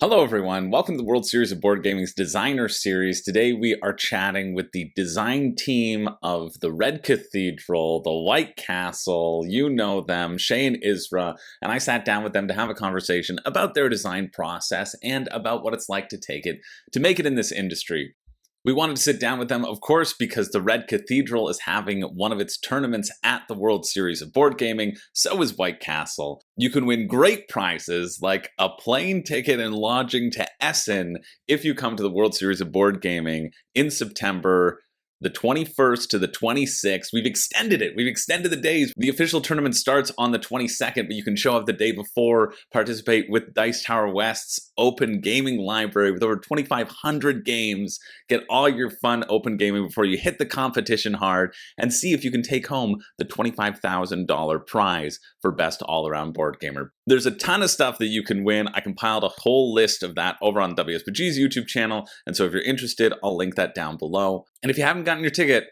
Hello everyone, welcome to the World Series of Board Gaming's Designer Series. Today we are chatting with the design team of the Red Cathedral, the White Castle, you know them, Shei and Isra, and I sat down with them to have a conversation about their design process and about what it's like to make it in this industry. We wanted to sit down with them, of course, because the Red Cathedral is having one of its tournaments at the World Series of Board Gaming, so is White Castle. You can win great prizes like a plane ticket and lodging to Essen if you come to the World Series of Board Gaming in September the 21st to the 26th. We've extended it. We've extended the days. The official tournament starts on the 22nd, but you can show up the day before, participate with Dice Tower West's open gaming library with over 2,500 games. Get all your fun open gaming before you hit the competition hard and see if you can take home the $25,000 prize for Best All-Around Board Gamer. There's a ton of stuff that you can win. I compiled a whole list of that over on WSBG's YouTube channel, and so if you're interested, I'll link that down below. And if you haven't gotten your ticket,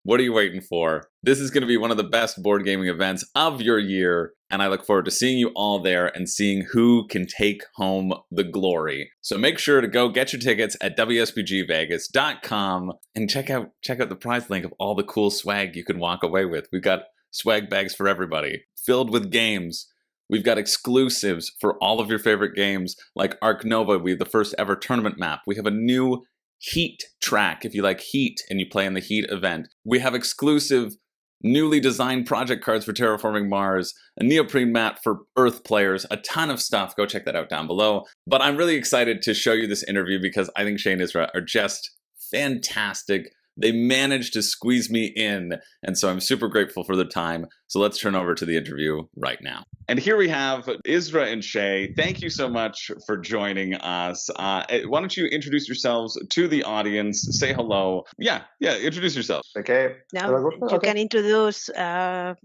what are you waiting for? This is going to be one of the best board gaming events of your year, and I look forward to seeing you all there and seeing who can take home the glory. So make sure to go get your tickets at WSBGVegas.com and check out the prize link of all the cool swag you can walk away with. We've got swag bags for everybody, filled with games. We've got exclusives for all of your favorite games, like Arc Nova. We have the first ever tournament map. We have a new Heat track, if you like Heat and you play in the Heat event. We have exclusive, newly designed project cards for Terraforming Mars, a neoprene mat for Earth players, a ton of stuff. Go check that out down below. But I'm really excited to show you this interview because I think Shei and Isra are just fantastic. They managed to squeeze me in, and so I'm super grateful for the time. So let's turn over to the interview right now. And here we have Isra and Shei. Thank you so much for joining us. Why don't you introduce yourselves to the audience? Say hello. Yeah, introduce yourselves. Okay. Now you can introduce both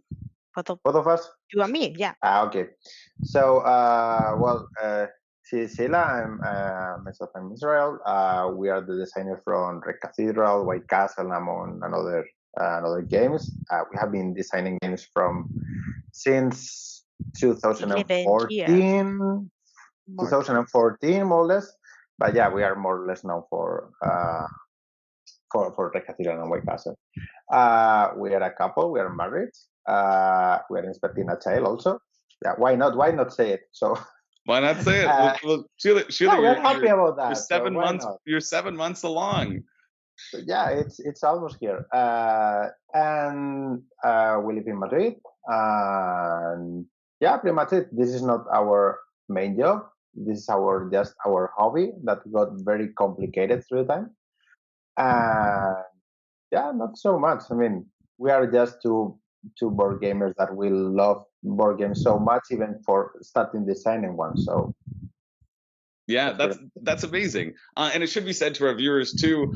of us? You and me, yeah. Okay. So, she's Sheila. I'm myself. I'm Israel. We are the designers from Red Cathedral, White Castle, among another games. We have been designing games since 2014, 2014 more or less. But yeah, we are more or less known for Red Cathedral and White Castle. We are a couple. We are married. We are expecting a child also. Yeah, why not? Why not say it? So. Why not say it? Well, Sheila, we're happy about that. You're 7 months. You're 7 months along. So yeah, it's almost here. And we live in Madrid. And yeah, pretty much it. This is not our main job. This is just our hobby that got very complicated through time. And yeah, not so much. I mean, we are just two board gamers that will love board games so much, even for starting designing one. So yeah, that's amazing. And it should be said to our viewers too,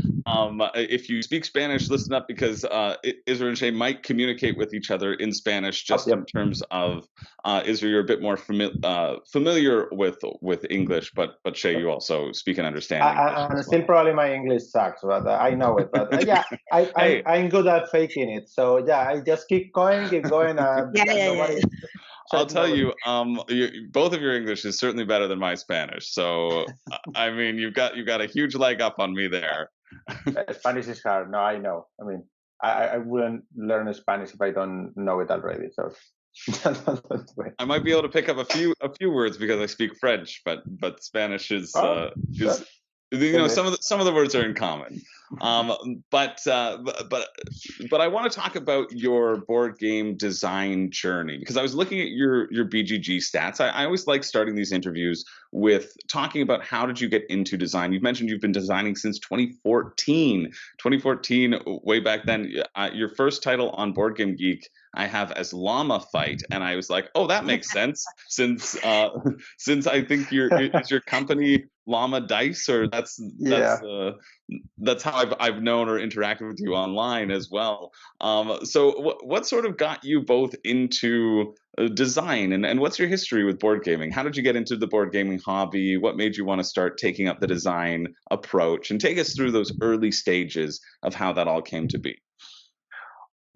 if you speak Spanish, listen up, because Isra and Shei might communicate with each other in Spanish, just in terms of Isra, you're a bit more familiar with English, but Shei, you also speak and understand English. And still probably my English sucks, but I know it. But yeah, I'm good at faking it. So yeah, I just keep going. Yeah. I'll tell you, both of your English is certainly better than my Spanish. So, I mean, you've got a huge leg up on me there. Spanish is hard. No, I know. I mean, I wouldn't learn Spanish if I don't know it already. So, I might be able to pick up a few words because I speak French, but Spanish is sure. You know, some of the words are in common. But I want to talk about your board game design journey, because I was looking at your BGG stats. I always like starting these interviews with talking about how did you get into design. You've mentioned you've been designing since 2014. 2014, way back then. Your first title on Board Game Geek I have as Llama Fight, and I was like, oh, that makes sense, since I think is your company Llama Dice, or that's how I've known or interacted with you online as well. So what sort of got you both into design, and what's your history with board gaming? How did you get into the board gaming hobby? What made you want to start taking up the design approach? And take us through those early stages of how that all came to be.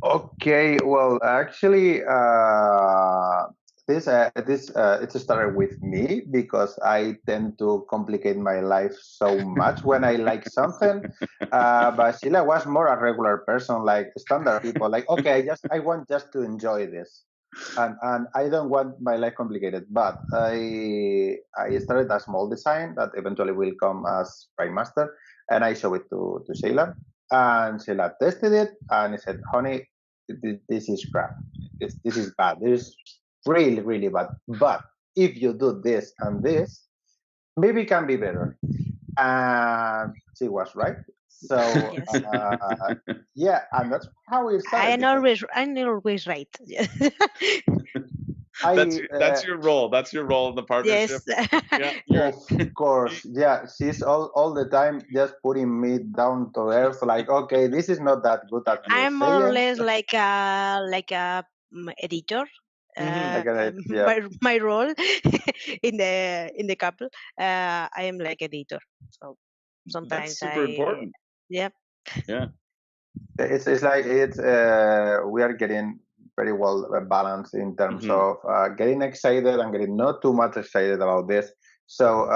Okay, well, actually, This it started with me because I tend to complicate my life so much when I like something. But Sheila was more a regular person, like standard people. Like, okay, I want just to enjoy this, and I don't want my life complicated. But I started a small design that eventually will come as Prime Master, and I show it to Sheila, and Sheila tested it, and he said, "Honey, this is crap. This is bad. This is really, really bad. But if you do this and this, maybe it can be better." And she was right. So Yes. yeah, and that's how it started. I'm always right. That's your role. That's your role in the partnership. Yes. Yeah, Of course, yeah. She's all the time just putting me down to earth. Like, okay, this is not that good that you're I'm more or saying. less like a editor. I get it. Yeah. My role in the couple, I am like editor. So that's sometimes super important. yeah. Yeah. It's like we are getting very well balanced in terms of getting excited and getting not too much excited about this. So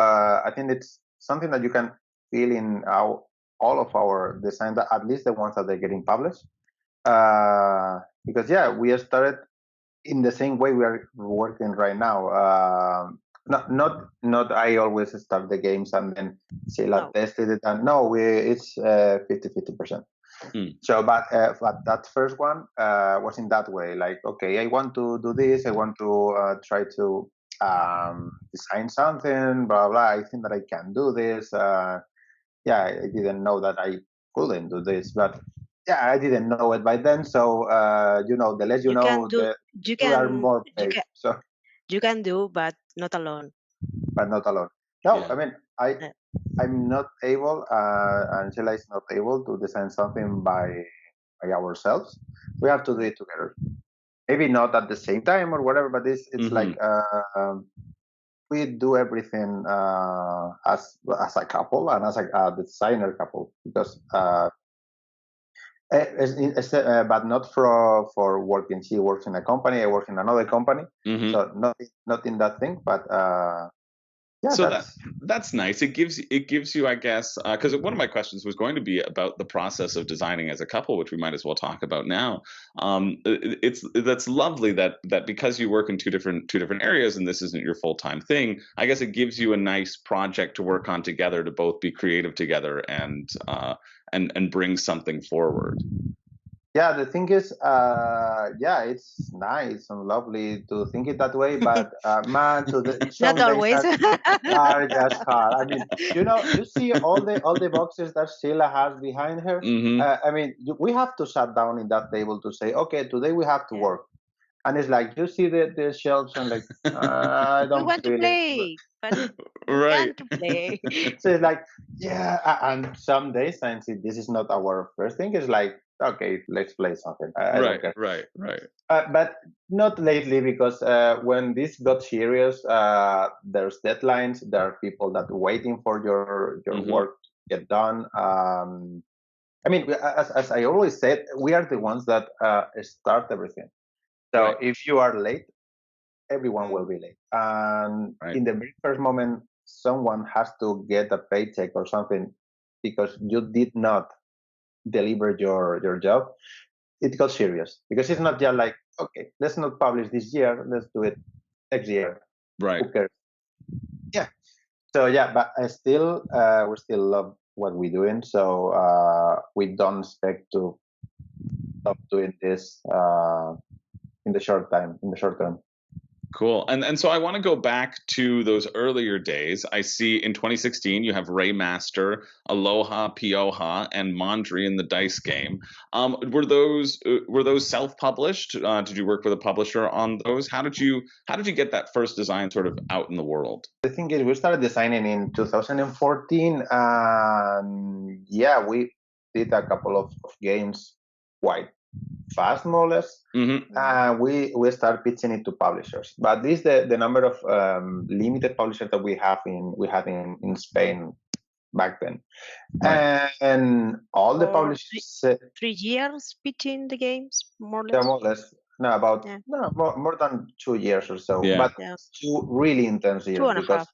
I think it's something that you can feel in all of our designs, at least the ones that are getting published. Because yeah, we started in the same way we are working right now. Not I always start the games and then Sheila tested it, and no, it's 50-50%. So, but that first one was in that way. Like, okay, I want to do this. I want to try to design something. Blah blah. I think that I can do this. Yeah, I didn't know that I couldn't do this, but yeah, I didn't know it by then. So the less you know, the you you are can more paid. So, you can do, but not alone. but not alone. No, Yeah. I mean, I'm not able, and Sheila is not able to design something by ourselves. We have to do it together. Maybe not at the same time or whatever, but it's like we do everything as a couple and as a designer couple, because but not for working. She works in a company, I work in another company, so not in that thing, but yeah, so that's nice. It gives you, I guess, because one of my questions was going to be about the process of designing as a couple, which we might as well talk about now. That's lovely that because you work in two different areas and this isn't your full-time thing, I guess it gives you a nice project to work on together, to both be creative together and bring something forward. Yeah, the thing is, yeah, it's nice and lovely to think it that way, but man, some Not days always. are just hard. I mean, you see all the boxes that Sheila has behind her. I mean, we have to sit down in that table to say, okay, today we have to work, and it's like you see the shelves and like I don't We want to feel play, but we Right. can't play. So it's like, yeah, and some days I see this is not our first thing. It's like, okay, let's play something. I don't care. Right. But not lately, because when this got serious, there's deadlines. There are people that are waiting for your work to get done. I mean, as I always said, we are the ones that start everything. So if you are late, everyone will be late. And in the very first moment, someone has to get a paycheck or something because you did not deliver your job. It got serious, because it's not just like, okay, let's not publish this year, let's do it next year. Right. Who cares? Yeah. So yeah, but we still love what we're doing. So we don't expect to stop doing this in the short term. Cool. And so I want to go back to those earlier days. I see in 2016 you have Raymaster, Aloha, Pioha, and Mondri in the dice game. Were those self-published? Did you work with a publisher on those? How did you get that first design sort of out in the world? The thing is, we started designing in 2014, and yeah, we did a couple of games quite fast, more or less. We start pitching it to publishers, but this is the number of limited publishers that we had in Spain back then. And all the publishers 3 years pitching the games, more or less. yeah, more or less. about Yeah. more than 2 years or so, Yeah. but Yeah. 2 really intense years 2.5.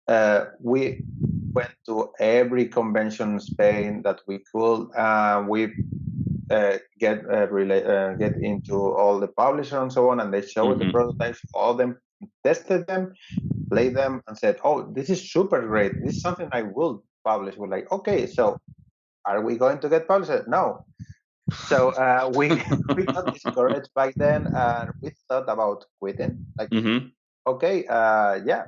because we went to every convention in Spain that we could. We get into all the publishers and so on, and they showed the Mhm. prototypes, all of them, tested them, played them, and said, "Oh, this is super great. This is something I will publish." We're like, "Okay, so are we going to get published?" No. So we got discouraged back then, and we thought about quitting. Like, Mhm. okay, yeah,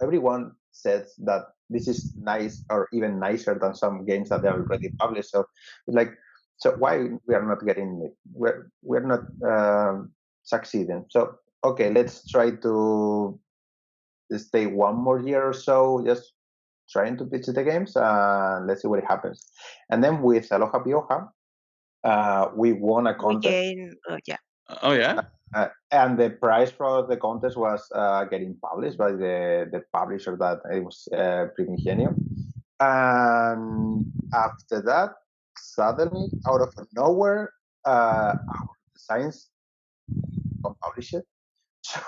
everyone says that this is nice or even nicer than some games that they already published. So, like, so why we are not getting it? We're not succeeding. So, okay, let's try to stay one more year or so, just trying to pitch the games, and let's see what happens. And then with Aloha Pioja, we won a We contest. gain, yeah. Oh yeah. And the prize for the contest was getting published by the publisher that it was Primigenio. And after that, suddenly, out of nowhere, our designs got published. So,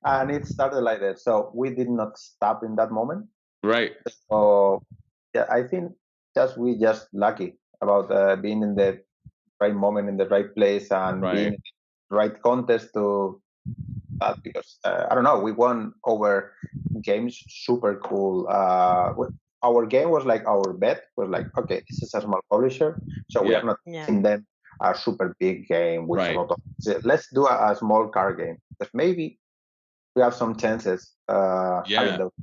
and it started like that. So we did not stop in that moment. Right. So yeah, I think we just lucky about being in the right moment in the right place and being Right. in the right contest to that, because I don't know, we won over games super cool. Our game was like our bet was like, okay, this is a small publisher, so we Yeah. are not Yeah. in them a super big game with Right. a lot of. Let's do a small card game because maybe we have some chances having Yeah. those.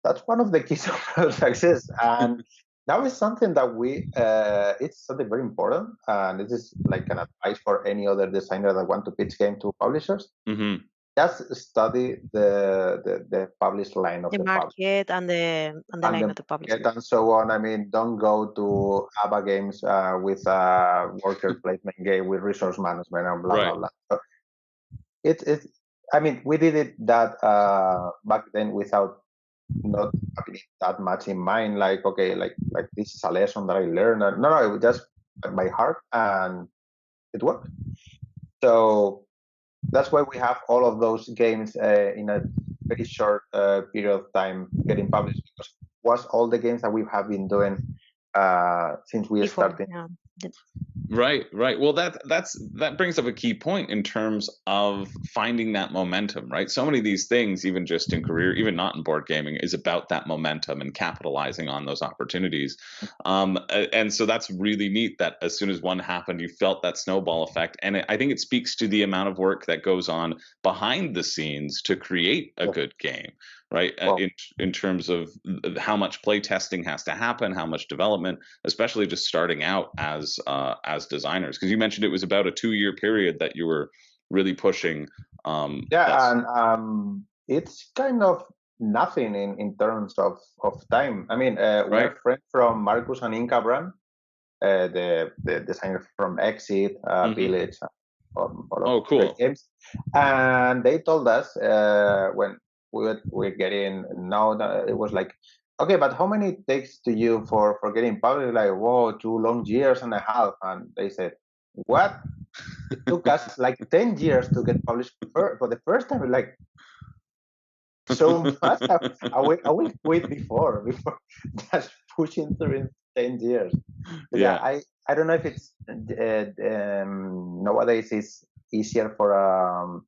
That's one of the keys of success, and that is something that we it's something very important, and this is like an advice for any other designer that want to pitch game to publishers. Mhm. Just study the published line of The the publisher market and the and line the of the publisher. market and so on. I mean, don't go to ABBA games with a worker placement game with resource management and blah Right. blah blah. So it's I mean, we did it that back then without not having it that much in mind. Like, okay, like this is a lesson that I learned. No, it was just by heart, and it worked. So that's why we have all of those games in a very short period of time getting published, because it was all the games that we have been doing since we Before, started. yeah. Right, right. Well, that brings up a key point in terms of finding that momentum, right? So many of these things, even just in career, even not in board gaming, is about that momentum and capitalizing on those opportunities. And so that's really neat that as soon as one happened, you felt that snowball effect. And I think it speaks to the amount of work that goes on behind the scenes to create a good game, right? Well, In terms of how much play testing has to happen, how much development, especially just starting out as designers, because you mentioned it was about a 2-year period that you were really pushing. And it's kind of nothing in terms of time. I mean, Right. we're friends from Marcus and Inca brand, the designer from Exit, Village, all of great Cool. games, and they told us when we're getting now that it was like, okay, but how many it takes to you for getting published? Like, whoa, 2 long years and a half, and they said, what? It took us like 10 years to get published for the first time. Like, so much. I will quit before just pushing through in 10 years. But Yeah. I don't know if it's nowadays it's easier for a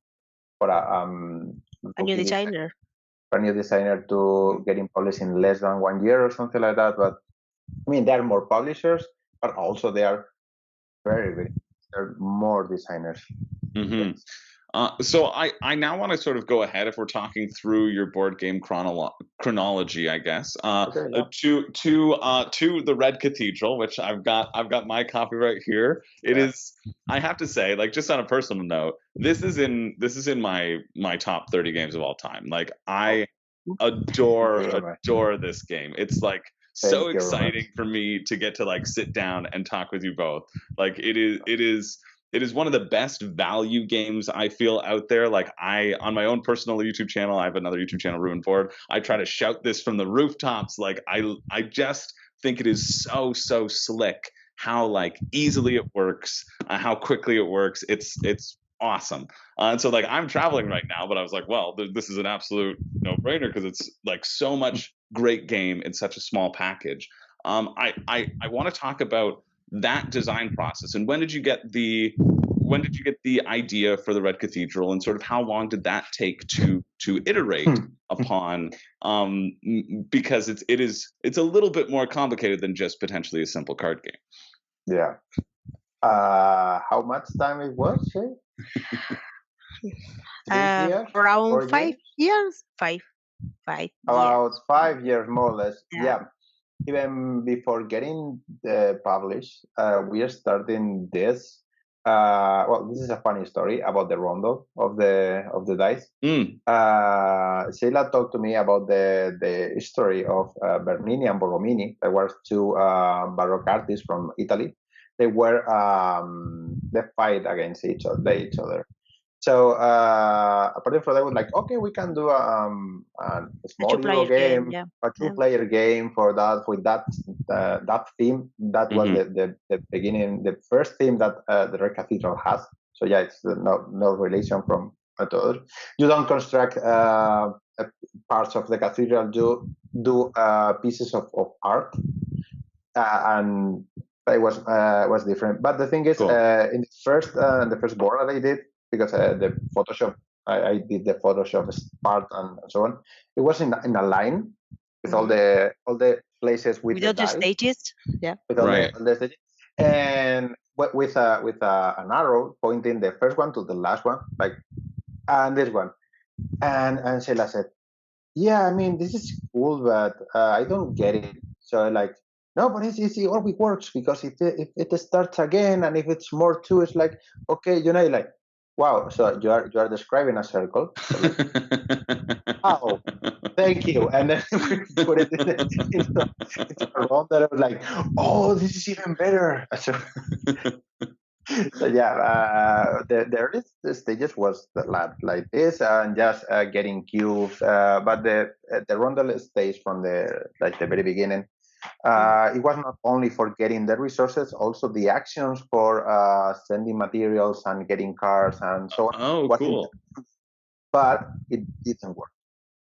A new designer. for a new designer to get in published in less than 1 year or something like that. But I mean, there are more publishers, but also they are there are more designers. Mm-hmm. So I now want to sort of go ahead, if we're talking through your board game chronology, I guess, Okay, yeah. to the Red Cathedral, which I've got my copy right here. It is, I have to say, like, just on a personal note, this is in my top 30 games of all time. Like, I adore this game. It's like so exciting for me to get to like sit down and talk with you both. Like, it is one of the best value games I feel out there. Like, on my own personal YouTube channel, I have another YouTube channel, Ruined Board. I try to shout this from the rooftops. Like, I just think it is so slick how like easily it works, how quickly it works. It's awesome. And so like I'm traveling right now, but I was like, well, this is an absolute no-brainer because it's like so much great game in such a small package. I want to talk about that design process and when did you get the idea for the Red Cathedral and sort of how long did that take to iterate upon because it's a little bit more complicated than just potentially a simple card game. Yeah. How much time it was, Shei? 3 years? Around 5 years? years. 5 years. About 5 years, more or less. Yeah. Yeah. Even before getting published, we are starting this. Well, this is a funny story about the rondo of the dice. Sheila talked to me about the history of Bernini and Borromini. There were two Baroque artists from Italy. They were they fight against each other. So apart from that, I was like, okay, we can do a small Euro game, a two-player game for that with that theme. That was the beginning, the first theme that the Red Cathedral has. So yeah, it's no relation from others. You don't construct parts of the cathedral. You do pieces of art, and it was different. But the thing is, cool. In the first board that I did, because the Photoshop, I did the Photoshop part and so on. It was in a line with all the places with the dice. Stages, yeah. With all the stages, and with an arrow pointing the first one to the last one, like, and this one, and Sheila said, "Yeah, I mean this is cool, but I don't get it." So like, no, but it always works because if it starts again and if it's more too, it's like, okay, like. Wow, so you are describing a circle. So like, oh, thank you. And then we put it into a round that I was like, oh, this is even better. So yeah, the earliest stages was like this and just getting cubes. But the rondel stage from the very beginning. It was not only for getting the resources, also the actions for sending materials and getting cards and so on. Oh, cool. But it didn't work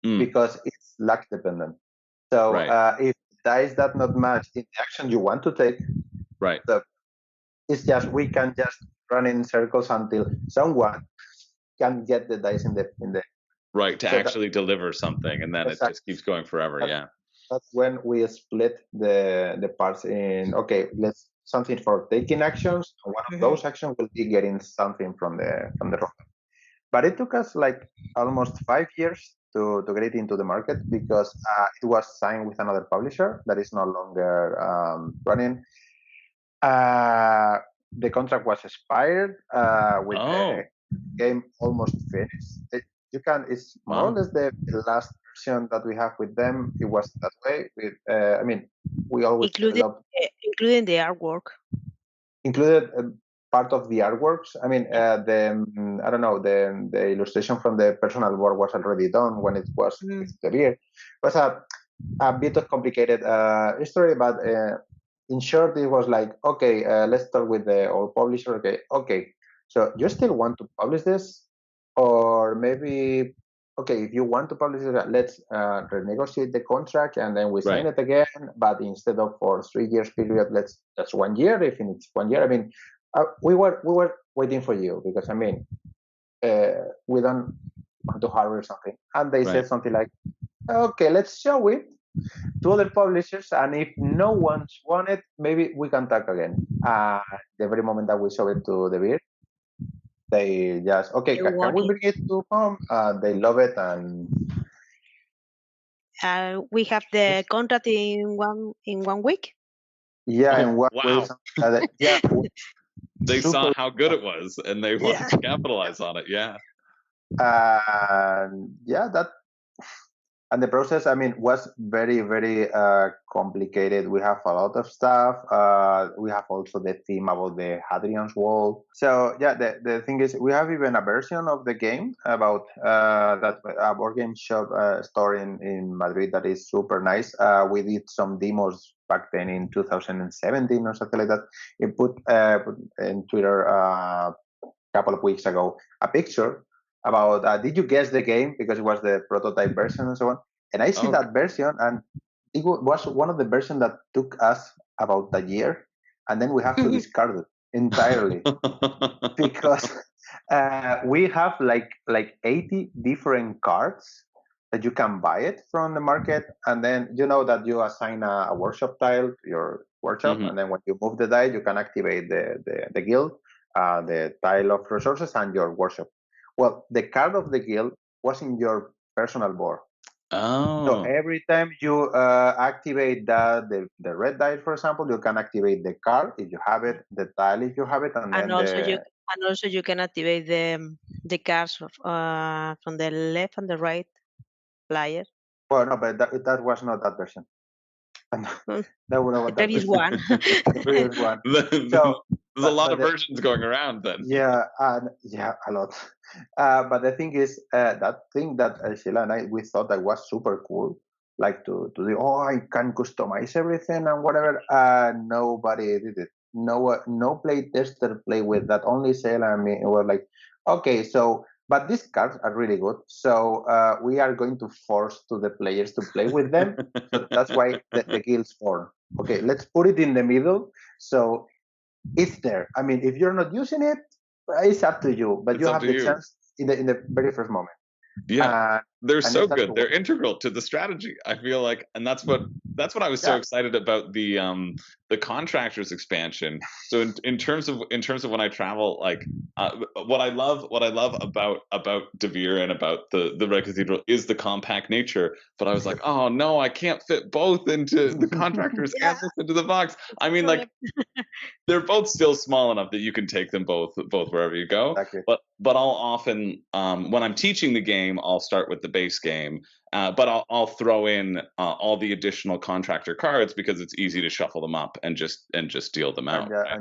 because it's luck dependent. So if dice does not match in the action you want to take, it's just we can just run in circles until someone can get the dice in the to actually deliver something, and then it just keeps going forever. That's when we split the parts in, okay, let's something for taking actions, and one of those actions will be getting something from the round. But it took us like almost 5 years to get it into the market because it was signed with another publisher that is no longer running. The contract was expired with the game almost finished. It's more or less the last version that we have with them. It was that way. With I mean, we always including the artwork. Included part of the artworks. I mean, I don't know, the illustration from the personal board was already done when it was with the beer. It was a bit of complicated history, but in short, it was like, okay, let's start with the old publisher. Okay, so you still want to publish this? Or maybe, okay, if you want to publish it, let's renegotiate the contract and then we sign it again. But instead of for 3 years period, that's 1 year. If it's 1 year, I mean, we were waiting for you because I mean, we don't want to hire something. And they said something like, okay, let's show it to other publishers, and if no one's won it, maybe we can talk again. The very moment that we show it to the beer, they just, okay, can we bring it to home? They love it, and we have the contract in 1 week. Yeah, in 1 week. Yeah, they saw how good it was, and they wanted to capitalize on it. Yeah, that And the process, I mean, was very, very complicated. We have a lot of stuff. We have also the theme about the Hadrian's Wall. So yeah, the thing is, we have even a version of the game about that a board game shop store in Madrid that is super nice. We did some demos back then in 2017 or something like that. It put in Twitter a couple of weeks ago a picture about did you guess the game, because it was the prototype version and so on. And I see that version, and it was one of the versions that took us about a year, and then we have to discard it entirely because we have like 80 different cards that you can buy it from the market, and then you know that you assign a workshop tile to your workshop, and then when you move the die, you can activate the guild, the tile of resources, and your workshop. Well, the card of the guild was in your personal board. So every time you activate the red die, for example, you can activate the card if you have it, the tile if you have it, and then also you can activate the cards from the left and the right player. Well, no, but that was not that version. That was the previous one. The previous one. So there's a lot of versions going around then. Yeah, a lot. But the thing is, that thing that Sheila and I, we thought that was super cool, like to do, I can customize everything and whatever. Nobody did it. No play tester play with that. Only Sheila and me were like, okay, so, but these cards are really good. So we are going to force to the players to play with them. So that's why the guilds form. Okay, let's put it in the middle. So it's there. I mean, if you're not using it, it's up to you. But you have the chance in the very first moment. Yeah, they're so good. They're integral to the strategy, I feel like, and that's what I was so excited about the contractors expansion. So in terms of when I travel, like what I love about Devere and about the Red Cathedral is the compact nature. But I was like, oh no, I can't fit both into the contractors and this into the box. I mean, like they're both still small enough that you can take them both wherever you go. Exactly. But I'll often when I'm teaching the game, I'll start with the base game, but I'll throw in all the additional contractor cards because it's easy to shuffle them up and just deal them out. That's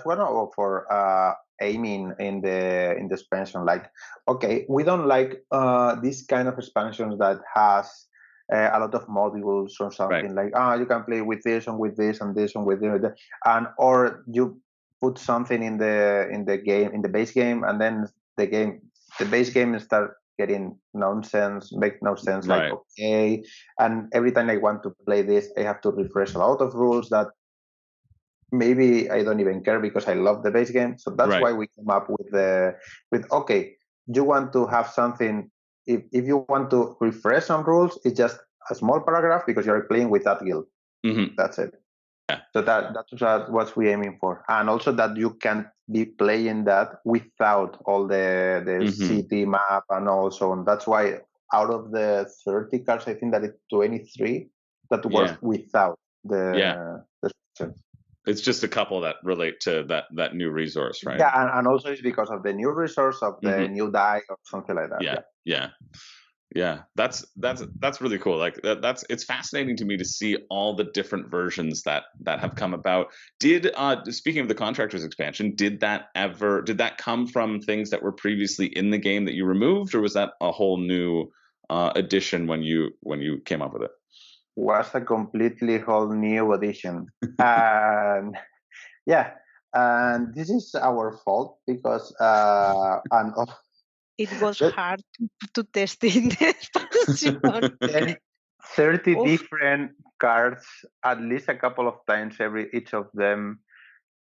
one of for aiming in the expansion. Like, okay, we don't like this kind of expansions that has a lot of modules or something like you can play with this and with this and this and with this, and or you put something in the game, in the base game, and then the base game start getting nonsense, make no sense. Like, okay, and every time I want to play this, I have to refresh a lot of rules that maybe I don't even care because I love the base game. So that's why we came up with okay, you want to have something. If you want to refresh some rules, it's just a small paragraph because you're playing with that guild. That's it. Yeah. So that's what we're aiming for, and also that you can be playing that without all the city map and also. And that's why out of the 30 cards, I think that it's 23 that work without the It's just a couple that relate to that new resource, right? Yeah, and also it's because of the new resource of the new die or something like that. Yeah. That's really cool. Like it's fascinating to me to see all the different versions that have come about. Did speaking of the contractors expansion, did that come from things that were previously in the game that you removed, or was that a whole new addition when you came up with it? Was a completely whole new addition. And and this is our fault because it was hard to test in the expansion. 30 different cards, at least a couple of times each of them,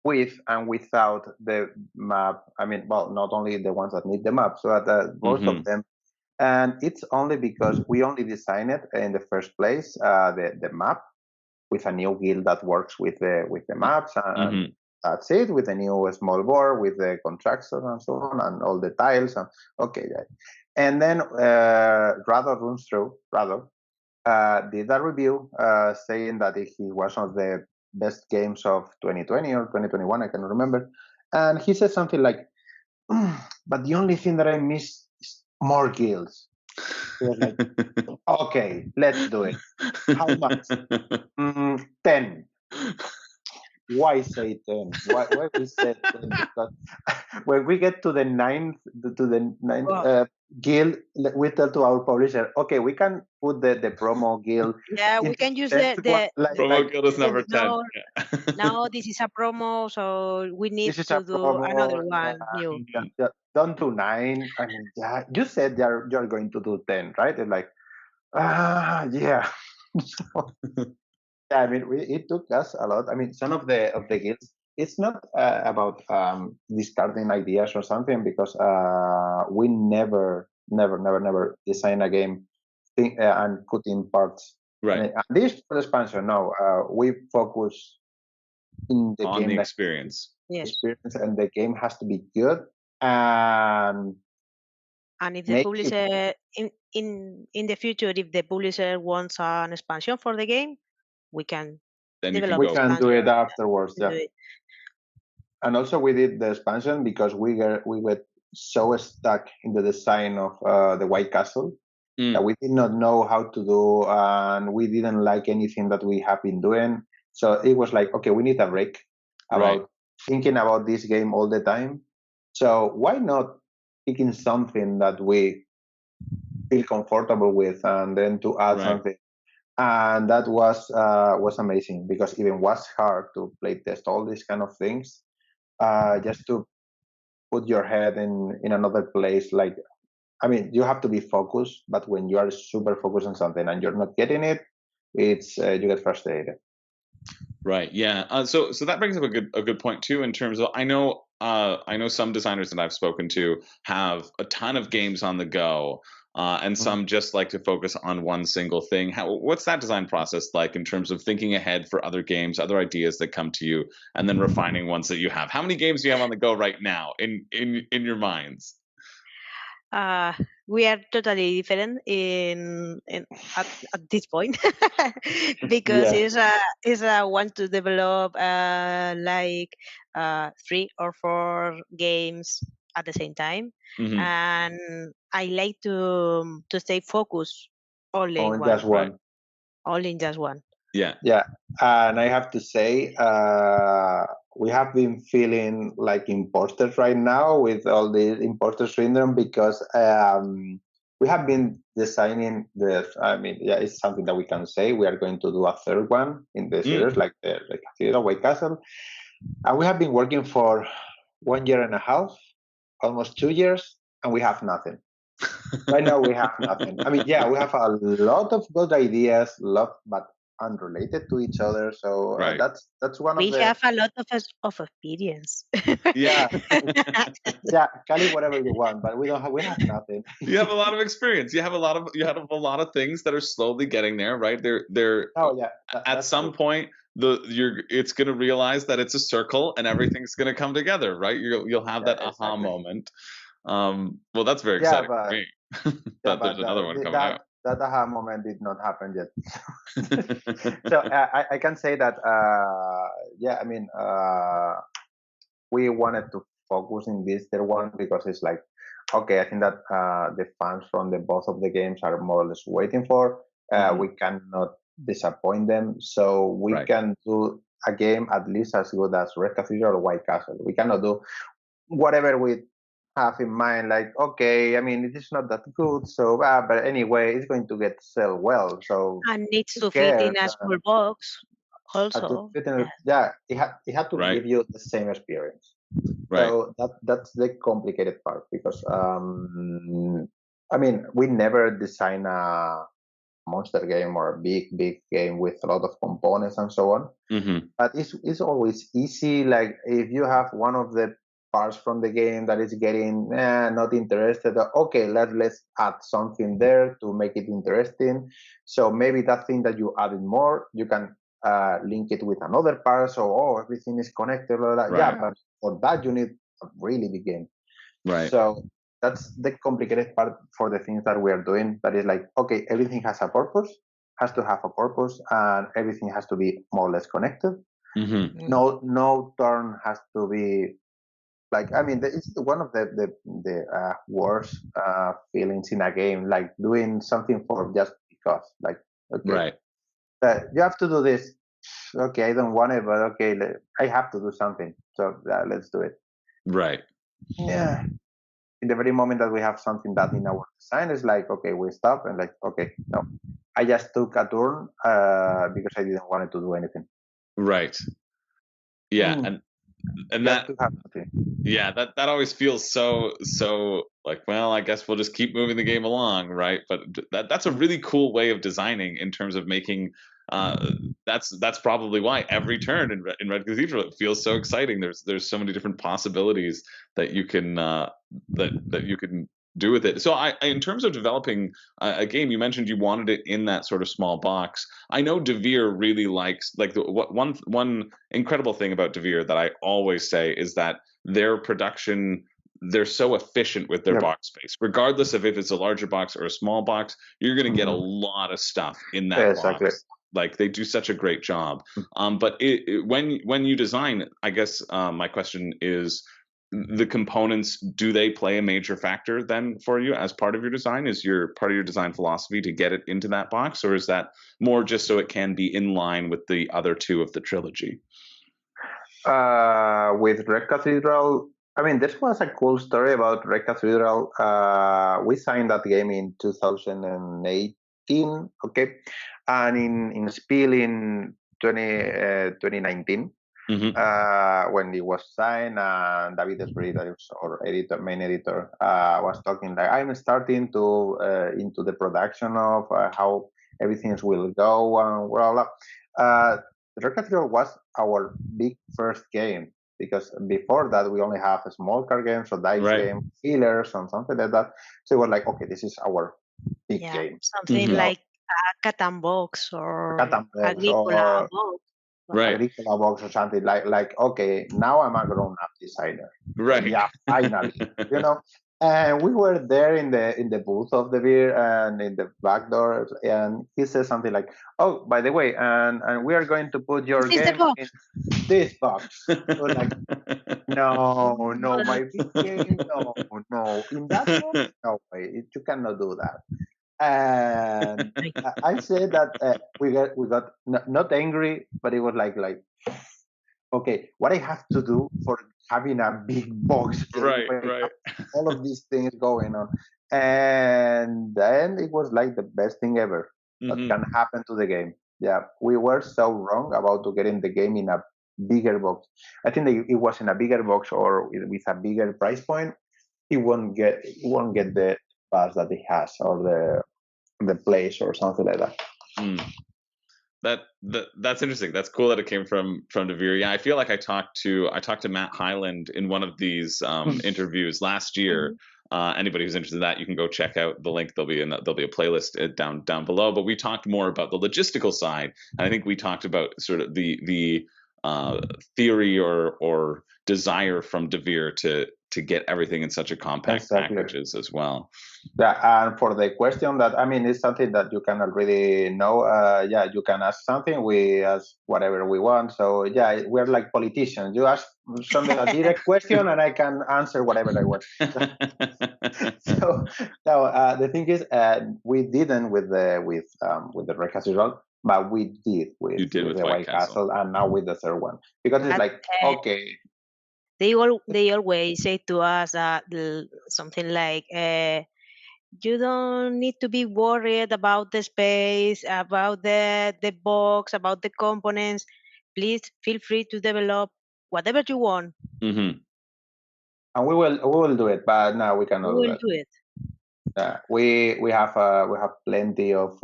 with and without the map. I mean, well, not only the ones that need the map, so both of them. And it's only because we only designed it in the first place, the map with a new guild that works with the maps, and that's it, with a new small board with the contractors and so on, and all the tiles. And and then Rado did a review saying that he was one of the best games of 2020 or 2021, I can't remember, and he said something like, but the only thing that I miss is more guilds. He was like, okay, let's do it. How much? 10. Why say 10? Why we said 10? Because when we get to the ninth Wow. guild, we tell to our publisher, okay, we can put the promo guild Yeah, in we can use 10th one, Promo guild is number 10. no, Yeah. now this is a promo, so we need this is a to do another promo. one new. Don't do 9. I mean, yeah, you said you're going to do 10, right? It's like, yeah. So, yeah, I mean, it took us a lot. I mean, some of the guilds, it's not about discarding ideas or something, because we never design a game and put in parts. Right. I mean, and this for the expansion, no, we focus in the On game, the like experience. Yes. experience, and the game has to be good. And And if the maybe publisher in the future, if the publisher wants an expansion for the game, we can Then you can develop we go. can do expansion it afterwards. and Yeah. do it. And also we did the expansion because we were so stuck in the design of the White Castle that we did not know how to do, and we didn't like anything that we have been doing. So it was like, okay, we need a break about thinking about this game all the time. So why not picking something that we feel comfortable with, and then to add something. And that was amazing, because even was hard to play test all these kind of things, just to put your head in another place. Like, I mean, you have to be focused, but when you are super focused on something and you're not getting it, it's you get frustrated. Right. Yeah. So that brings up a good point too, in terms of I know some designers that I've spoken to have a ton of games on the go, and some just like to focus on one single thing. What's that design process like in terms of thinking ahead for other games, other ideas that come to you, and then refining ones that you have? How many games do you have on the go right now in your minds? We are totally different at this point because it's a want to develop like 3 or 4 games at the same time, and I like to stay focused only in one, Just one. only in just one. Yeah. And I have to say, we have been feeling like imposters right now with all the imposter syndrome, because we have been designing I mean, yeah, it's something that we can say. We are going to do a third one in the series, like the Cathedral White Castle. And we have been working for 1.5 years, almost 2 years, and we have nothing. Right now we have nothing. I mean, yeah, we have a lot of good ideas, but unrelated to each other. So that's one of We the have a lot of experience. yeah call it whatever you want, but we have nothing. You have a lot of experience. You have a lot of things that are slowly getting there, right? They're at some point it's going to realize that it's a circle and everything's going to come together, right? You'll have that aha moment. Well, that's very exciting for me. That there's another one coming out. That aha moment did not happen yet. So I can say that I mean, we wanted to focus in this third one, because it's like, okay, I think that the fans from both of the games are more or less waiting for. We cannot disappoint them, so we can do a game at least as good as Red Cathedral or White Castle. We cannot do whatever we have in mind, like, okay, I mean, it is not that good, so but anyway, it's going to get sell well, so And needs to fit in a small box also. it had to give you the same experience. So that's the complicated part, because I mean, we never design a monster game or a big game with a lot of components and so on. But it's always easy. Like, if you have one of the parts from the game that is getting not interested, okay, let's add something there to make it interesting. So maybe that thing that you added more, you can link it with another part, so everything is connected, blah, blah, blah. Yeah, but for that you need a really big game. So that's the complicated part for the things that we are doing. That is like, okay, everything has a purpose, has to have a purpose, and everything has to be more or less connected. No turn has to be Like, I mean, it's one of the worst feelings in a game, like doing something for just because, like, okay, Right. you have to do this. Okay, I don't want it, but okay, I have to do something. So let's do it. Right. Yeah. In the very moment that we have something that in our design is like, okay, we stop and like, okay, no, I just took a turn because I didn't want to do anything. Right. Yeah, and Just that to have something. yeah, that always feels so like, well, I guess we'll just keep moving the game along, right? But that's a really cool way of designing in terms of making. That's probably why every turn in Red Cathedral it feels so exciting. There's so many different possibilities that you can that you can do with it. So in terms of developing a game, you mentioned you wanted it in that sort of small box. I know Devere really likes one incredible thing about Devere that I always say is that their production, they're so efficient with their Yep. box space. Regardless of if it's a larger box or a small box, you're going to get a lot of stuff in that Exactly. box. Like they do such a great job. But when you design, I guess my question is, the components, do they play a major factor then for you as part of your design? Is your part of your design philosophy to get it into that box, or is that more just so it can be in line with the other two of the trilogy? With Red Cathedral, I mean, this was a cool story about Red Cathedral. We signed that game in 2018, okay, and in Spiel in 2019. When it was signed, and David Esbrita, our editor, main editor, was talking like, I'm starting to into the production of how everything will go and blah blah. The Red Cathedral was our big first game because before that we only have small card games or dice games, healers, and something like that. So it was like, okay, this is our big game. Something like a Catan box or Agricola box. Agricola box or something like okay, now I'm a grown-up designer. Yeah, finally, you know. And we were there in the booth of the beer and in the back door, and he says something like, "Oh, by the way, and we are going to put your game in this box." We're like, no, my big game, no, in that box, no way, you cannot do that. And I said that we got not angry, but it was like okay, what I have to do for having a big box game, all of these things going on, and then it was like the best thing ever that can happen to the game. Yeah, we were so wrong about to getting the game in a bigger box. I think it was in a bigger box or with a bigger price point. It won't get the pass that it has or the place or something like that. That's interesting. That's cool that it came from Devere. Yeah, I feel like I talked to Matt Hyland in one of these interviews last year. Anybody who's interested in that, you can go check out the link. There'll be a playlist down below. But we talked more about the logistical side. And I think we talked about sort of the theory or desire from Devere to get everything in such a compact packages as well. Yeah, and for the question that, I mean, it's something that you can already know. Yeah, you can ask something, we ask whatever we want. So yeah, we're like politicians. You ask something, a direct question, and I can answer whatever I want. So the thing is, we didn't with the Red Cathedral, but we did with the White Castle, and now with the third one, because it's like, okay. They always say to us something like, you don't need to be worried about the space, about the box, about the components. Please feel free to develop whatever you want. And we will do it, but now we cannot do it. We have plenty of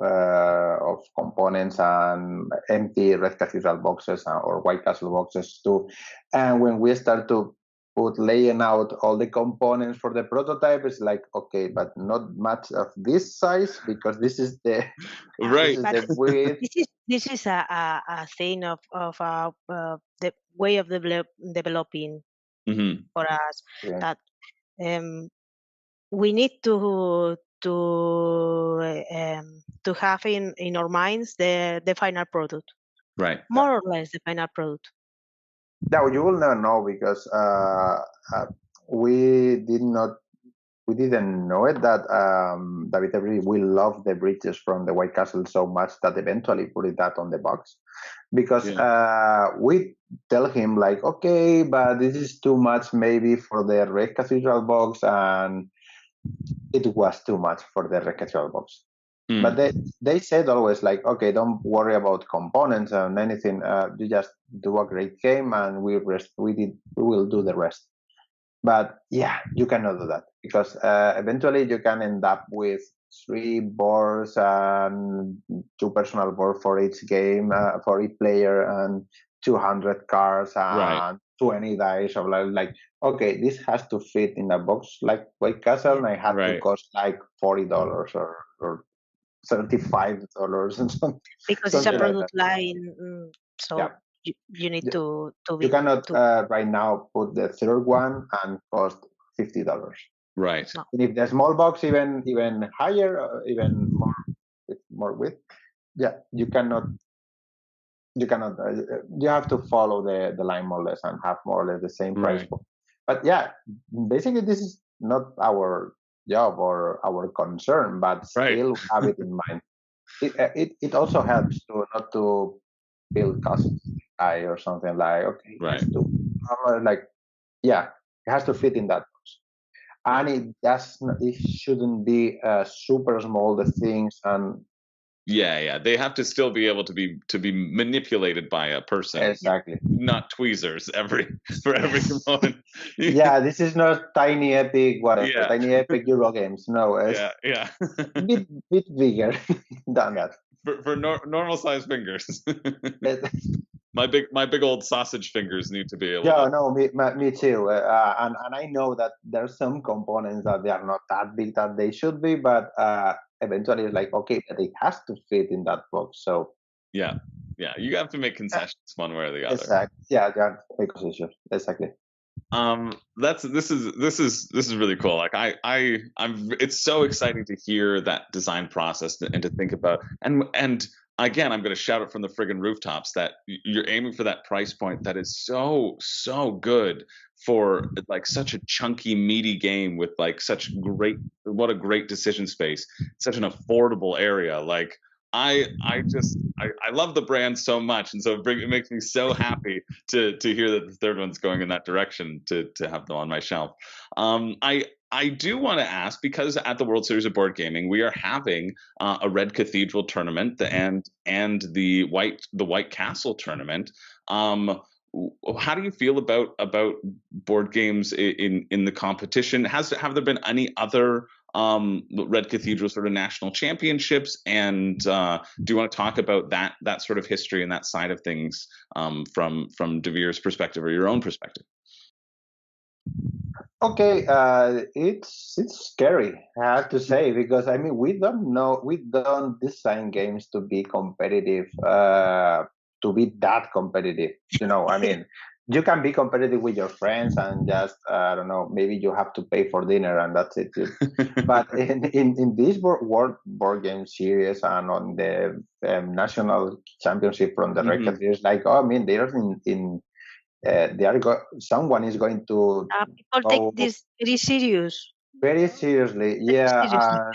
components and empty Red Cathedral boxes or White Castle boxes too. And when we start to laying out all the components for the prototype, it's like, okay, but not much of this size because this is the this is the width. This is a thing of the way of developing for us that we need to have in our minds the final product, more or less the final product. No, you will never know because we didn't know it that WWE will love the bridges from the White Castle so much that eventually put it that on the box, because we tell him like, okay, but this is too much maybe for the Red Cathedral box, and it was too much for the Red Cathedral box. But they said always like, okay, don't worry about components and anything. You just do a great game, and we will do the rest. But yeah, you cannot do that because eventually you can end up with 3 boards and 2 personal boards for each game, for each player, and 200 cards and 20 dice of like, okay, this has to fit in a box like White Castle, and I had to cost like $40 or $35 and something. Because it's a product line, so you need to be. You cannot right now put the third one and cost $50. Right. No. And if the small box even higher, even more width, yeah, you cannot. You have to follow the line more or less and have more or less the same price. But yeah, basically this is not our job or our concern, but still have it in mind. It also helps to not to build costs high or something like, okay, like, yeah, it has to fit in that box. And it shouldn't be super small, the things, and they have to still be able to be manipulated by a person. Exactly. Not tweezers for every component. Yeah, this is not tiny epic whatever, tiny epic Euro games. No, it's bit bigger than that. For normal size fingers. My big old sausage fingers need to be able. Yeah, no, me too. And I know that there's some components that they are not that big that they should be, but eventually it's like, okay, but it has to fit in that box. So yeah, you have to make concessions one way or the other. Exactly. Yeah, make concessions. Exactly. This is really cool. Like it's so exciting to hear that design process and to think about, and again, I'm going to shout it from the friggin' rooftops that you're aiming for that price point that is so good for like such a chunky, meaty game with like what a great decision space, such an affordable area. Like I love the brand so much, and so it makes me so happy to hear that the third one's going in that direction to have them on my shelf. I do want to ask, because at the World Series of Board Gaming we are having a Red Cathedral tournament and the White Castle tournament. How do you feel about board games in the competition? Have there been any other Red Cathedral sort of national championships, and do you want to talk about that sort of history and that side of things from De Vere's perspective or your own perspective? Okay, it's scary, I have to say, because I mean we don't design games to be competitive, to be that competitive. I mean, you can be competitive with your friends and just I don't know, maybe you have to pay for dinner and that's it. But in this world board game series and on the national championship from the Red Cathedral, it's like, oh, I mean, they're in someone is going to people take this very serious. Very seriously, yeah.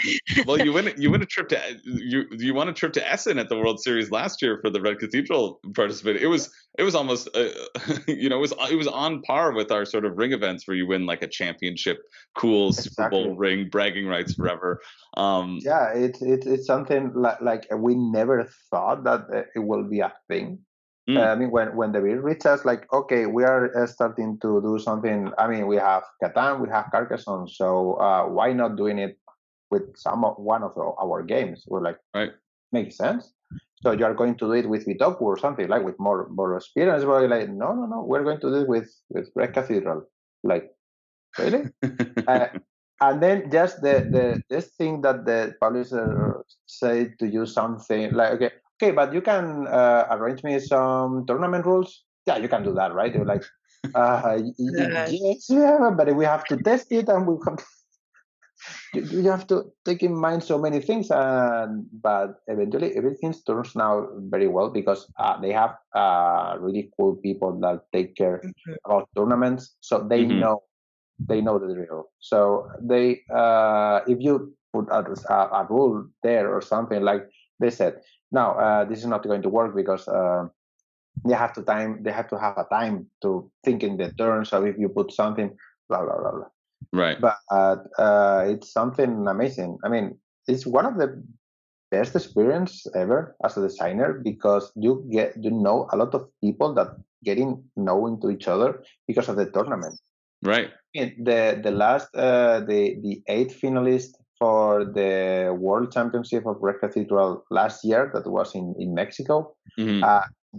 Well, you win a trip to you won a trip to Essen at the World Series last year for the Red Cathedral participant. It was almost it was on par with our sort of ring events where you win like a championship, cool Super Bowl ring, bragging rights forever. Yeah, it's something like we never thought that it will be a thing. I mean, when the bill reached us, like, okay, we are starting to do something. I mean, we have Catan, we have Carcassonne, so why not doing it with one of our games? We're like, makes sense. So you are going to do it with Bitoku or something, like with more experience. We're like, no, we're going to do it with Red Cathedral. Like, really? And then just this thing that the publisher said to you something like, okay, but you can arrange me some tournament rules. Yeah, you can do that, right? You're like, yes, yeah, but we have to test it, and we can. you have to take in mind so many things, but eventually everything turns out very well because they have really cool people that take care about tournaments, so they know the drill. So they if you put a rule there or something, like they said, no, this is not going to work because they have to have a time to think in the turn. So if you put something, blah blah blah blah. Right. But it's something amazing. I mean, it's one of the best experience ever as a designer because you know a lot of people that getting knowing to each other because of the tournament. Right. The last the 8th finalist for the World Championship of Red Cathedral last year, that was in Mexico.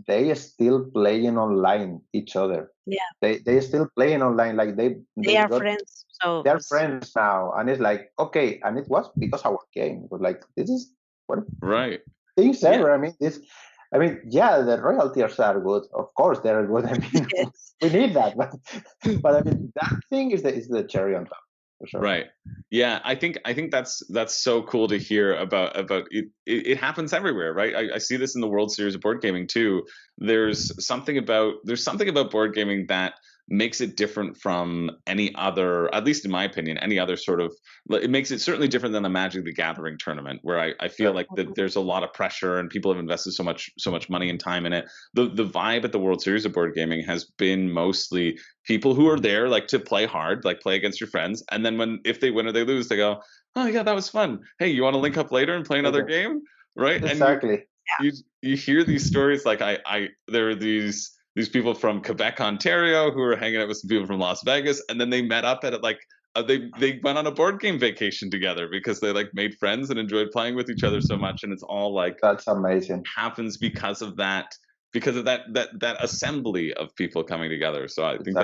They are still playing online each other. Yeah, they are still playing online, like they are friends. So they're friends now, and it's like, okay, and it was because our game was like, this is what right things ever. I mean, yeah, the royalties are good, of course they're good. I mean, yes. we need that, but I mean, that thing is the cherry on top, for sure. Right. Yeah, I think that's so cool to hear about it. It happens everywhere, right? I see this in the World Series of board gaming too. There's something about board gaming that makes it different from any other, at least in my opinion, any other sort of. It makes it certainly different than the Magic the Gathering tournament, where I feel like that there's a lot of pressure and people have invested so much money and time in it. The vibe at the World Series of board gaming has been mostly people who are there like to play hard, like play against your friends, and then if they win or they lose, they go, oh yeah, that was fun. Hey, you want to link up later and play another game, right? Exactly. And you hear these stories, like there are these people from Quebec, Ontario, who are hanging out with some people from Las Vegas, and then they met up at like they went on a board game vacation together because they like made friends and enjoyed playing with each other so much, and it's all like, that's amazing. Happens because of that assembly of people coming together. So I think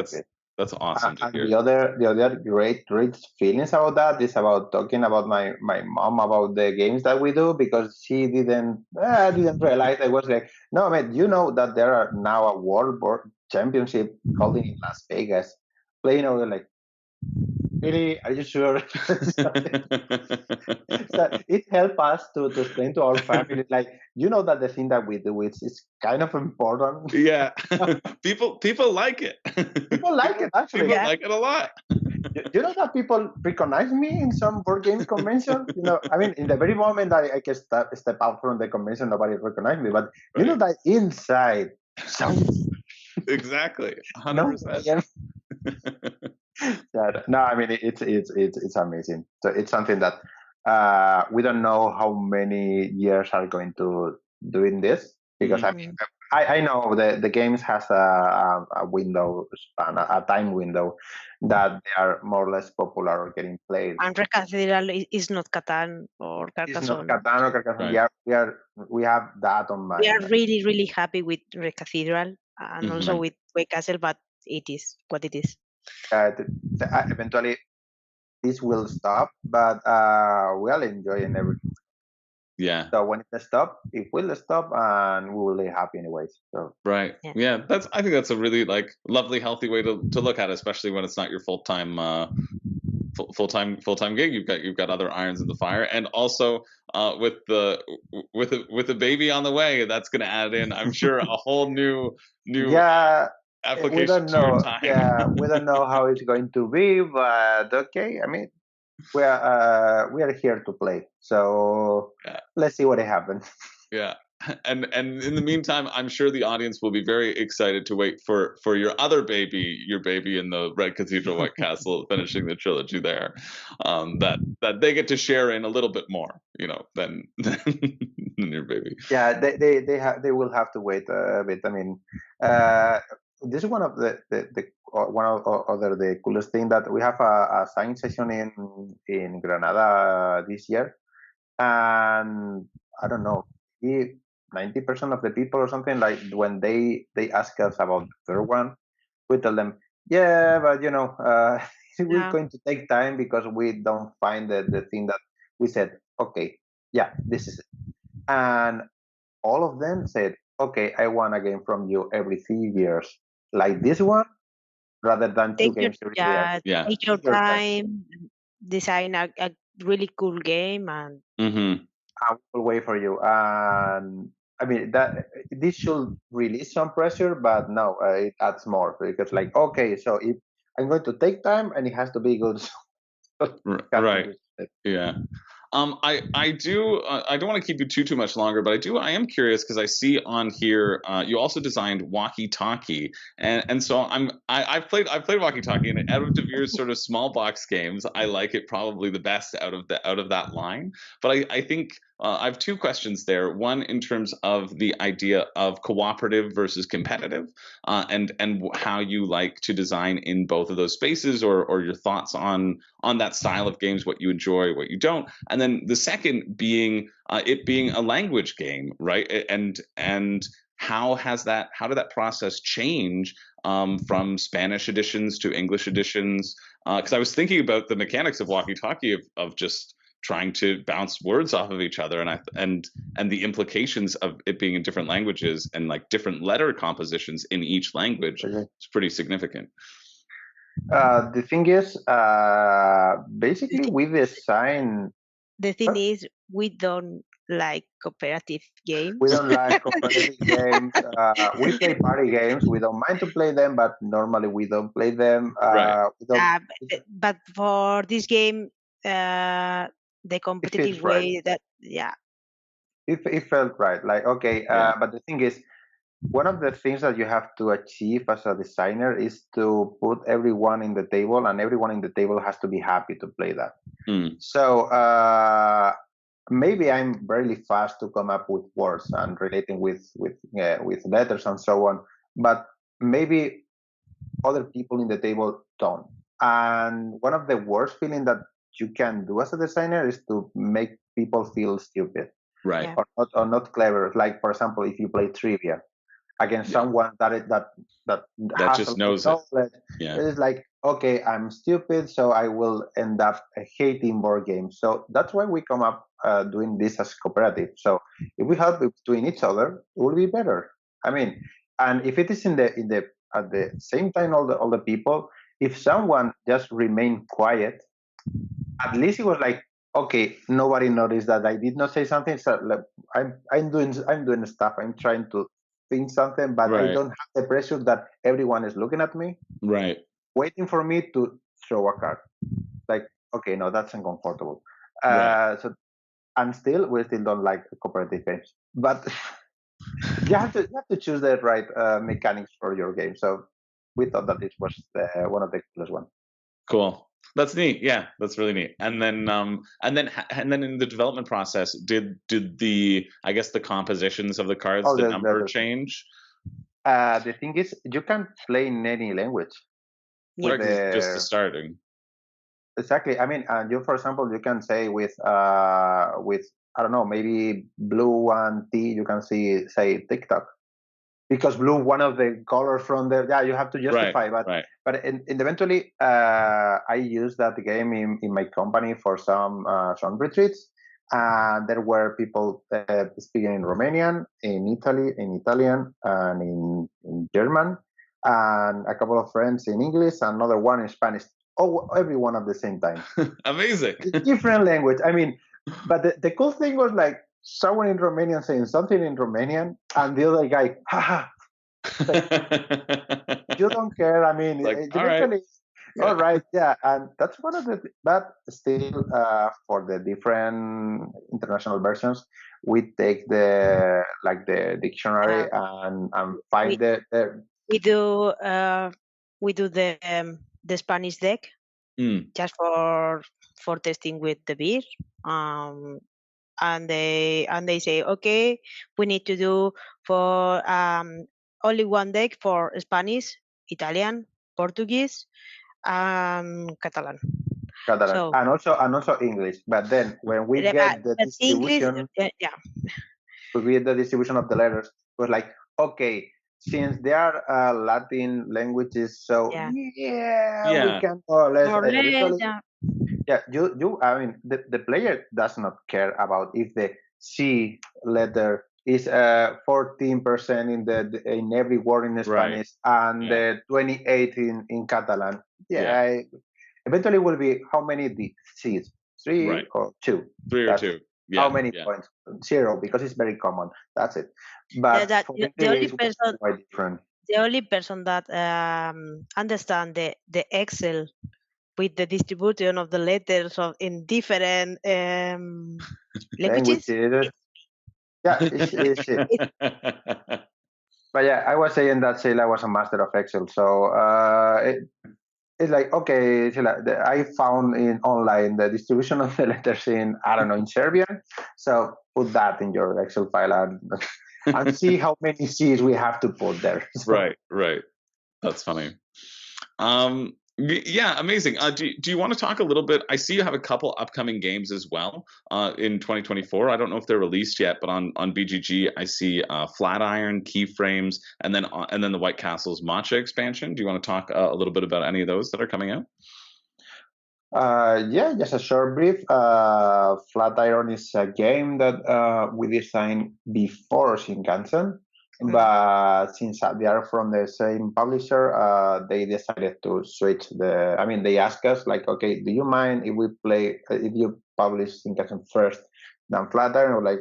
that's awesome to hear. The other great feelings about that is about talking about my mom about the games that we do, because she didn't realize. I was like, no, man, you know that there are now a world board championship holding in Las Vegas, playing over. Like, really? Are you sure? So it helped us to explain to our family, like, you know, that the thing that we do is kind of important. Yeah. people like it. People like it, actually. People like it a lot. You know that people recognize me in some board games convention? You know, I mean, in the very moment I can step out from the convention, nobody recognizes me. But you know that inside, exactly, 100%. No, I mean, it's amazing. So it's something that we don't know how many years are going to doing this, because I mean, I know the games has a window span, a time window that they are more or less popular or getting played. And Red Cathedral is not Catan or Carcassonne. It's not Catan or Carcassonne. Right. We have that on mind. We are really, really happy with Red Cathedral and also with White Castle, but it is what it is. Eventually, this will stop, but we are enjoying everything. Yeah. So when it stops, it will stop, and we will be happy anyways. So right. Yeah. I think that's a really like lovely, healthy way to look at it, especially when it's not your full-time gig. You've got other irons in the fire, and also with the baby on the way, that's going to add in, I'm sure, a whole new application. We don't know. We don't know how it's going to be, but okay. I mean, we are here to play, so let's see what happens. Yeah. And in the meantime, I'm sure the audience will be very excited to wait for your other baby, your baby in the Red Cathedral White Castle, finishing the trilogy there. That they get to share in a little bit more, you know, than your baby. Yeah, they will have to wait a bit. I mean, this is one of the coolest thing, that we have a sign session in Granada this year, and I don't know, 90% of the people or something, like, when they ask us about the third one, we tell them, yeah, but you know, we're going to take time because we don't find the thing that we said. Okay, yeah, this is it. And all of them said, okay, I want a game from you every 3 years, like this one, rather than 2 games every year. Take your time. design a really cool game. And I will wait for you. And I mean that this should release some pressure, but no, it adds more because like okay, so if I'm going to take time and it has to be good, so Right. Yeah. I do. I don't want to keep you too much longer, but I am curious because I see on here you also designed Walkie Talkie, and so I've played Walkie Talkie, and out of Devere's sort of small box games, I like it probably the best out of that line. But I think I have two questions there. One in terms of the idea of cooperative versus competitive, and how you like to design in both of those spaces, or your thoughts on that style of games, what you enjoy, what you don't. And then the second being it being a language game, right? And how did that process change from Spanish editions to English editions? Because I was thinking about the mechanics of walkie-talkie of just trying to bounce words off of each other, and the implications of it being in different languages and like different letter compositions in each language. It's pretty significant. The thing is, basically, we design. The thing is, we don't like cooperative games. We don't like cooperative games. We play party games. We don't mind to play them, but normally we don't play them. Right. But for this game, the competitive way right. It felt right. Like okay, but the thing is, one of the things that you have to achieve as a designer is to put everyone in the table, and everyone in the table has to be happy to play that. So maybe I'm really fast to come up with words and relating with letters and so on, but maybe other people in the table don't. And one of the worst feeling that you can do as a designer is to make people feel stupid, right, or not clever. Like for example, if you play trivia against someone that has just knows knowledge, it's like okay, I'm stupid, so I will end up hating board games. So that's why we come up doing this as cooperative. So if we help between each other, it will be better. I mean, and if it is in the at the same time, all the people, if someone just remained quiet, at least it was like okay, nobody noticed that I did not say something. So like, I'm doing stuff. I'm trying to think something, but I don't have the pressure that everyone is looking at me, waiting for me to throw a card. Like, okay, no, that's uncomfortable. So, and we still don't like cooperative games, but you have to choose the right mechanics for your game. So we thought that this was one of the coolest ones. Cool. That's neat. Yeah, that's really neat. And then in the development process, did the compositions of the cards, the number change? The thing is, you can play in any language. Just the starting. Exactly. I mean, you, for example, you can say with I don't know, maybe blue and T, you can say TikTok. Because blue, one of the colors from there, you have to justify. But eventually, I used that game in my company for some retreats. There were people speaking in Romanian, in Italian, and in German, and a couple of friends in English, and another one in Spanish. Oh, everyone at the same time. Amazing. Different language. I mean, but the cool thing was like, someone in Romanian saying something in Romanian, and the other guy, haha. You don't care. I mean, like, all right, and that's one of the. But still, for the different international versions, we take the dictionary and find we do the Spanish deck just for testing with the beer. And they say, okay, we need to do for only one deck for Spanish, Italian, Portuguese, and Catalan. So, and also English. But then when we get the distribution, we get the distribution of the letters, it was like, okay, since they are Latin languages, so we can more or less. I mean, the player does not care about if the C letter is 14% in every word in Spanish and 28 in Catalan. Eventually, will be how many Cs? 3 Right. or 2? 3 or 2. Yeah. How many points? 0, because it's very common. That's it. But that for me, the only it's person quite different. the only person that understand the Excel with the distribution of the letters in different languages. Languages. Yeah, it's it. But yeah, I was saying that Sheila was a master of Excel. So it's like, okay, Sheila, I found in online the distribution of the letters in, I don't know, in Serbian. So put that in your Excel file and see how many C's we have to put there. So, Right. That's funny. Yeah, amazing. Do you want to talk a little bit? I see you have a couple upcoming games as well in 2024. I don't know if they're released yet, but on BGG I see Flatiron, Keyframes, and then the White Castle's Matcha expansion. Do you want to talk a little bit about any of those that are coming out? Yeah, just a short brief. Flatiron is a game that we designed before Shinkansen, but since they are from the same publisher, they decided to switch they asked us, like, okay, do you mind if we play, if you publish Shinkansen first than Flatiron? Or like,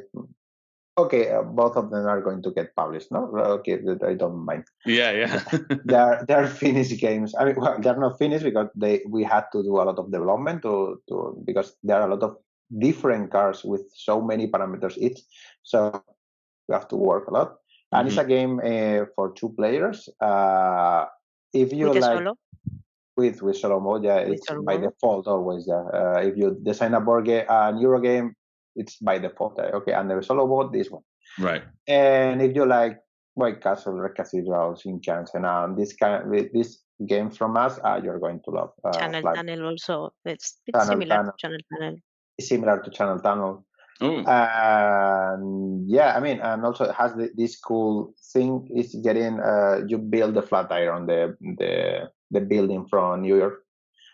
okay, both of them are going to get published, no? Okay, I don't mind. Yeah. They're finished games. I mean, well, they're not finished because we had to do a lot of development because there are a lot of different cards with so many parameters each. So we have to work a lot. And it's a game for 2 players. If you with like solo? with solo mode, yeah, it's solo by mode? default always. Yeah, if you design a board game, an Euro game, it's by default. Okay, and the solo mode, this one. Right. And if you like White Castle, Red Cathedral, Shinkansen, this games from us, you're going to love. Channel Tunnel also. It's Channel similar to Tunnel, Channel Tunnel. similar to Channel Tunnel. Oh. And yeah, I mean, and also it has this cool thing is getting you build the Flatiron, the building from New York,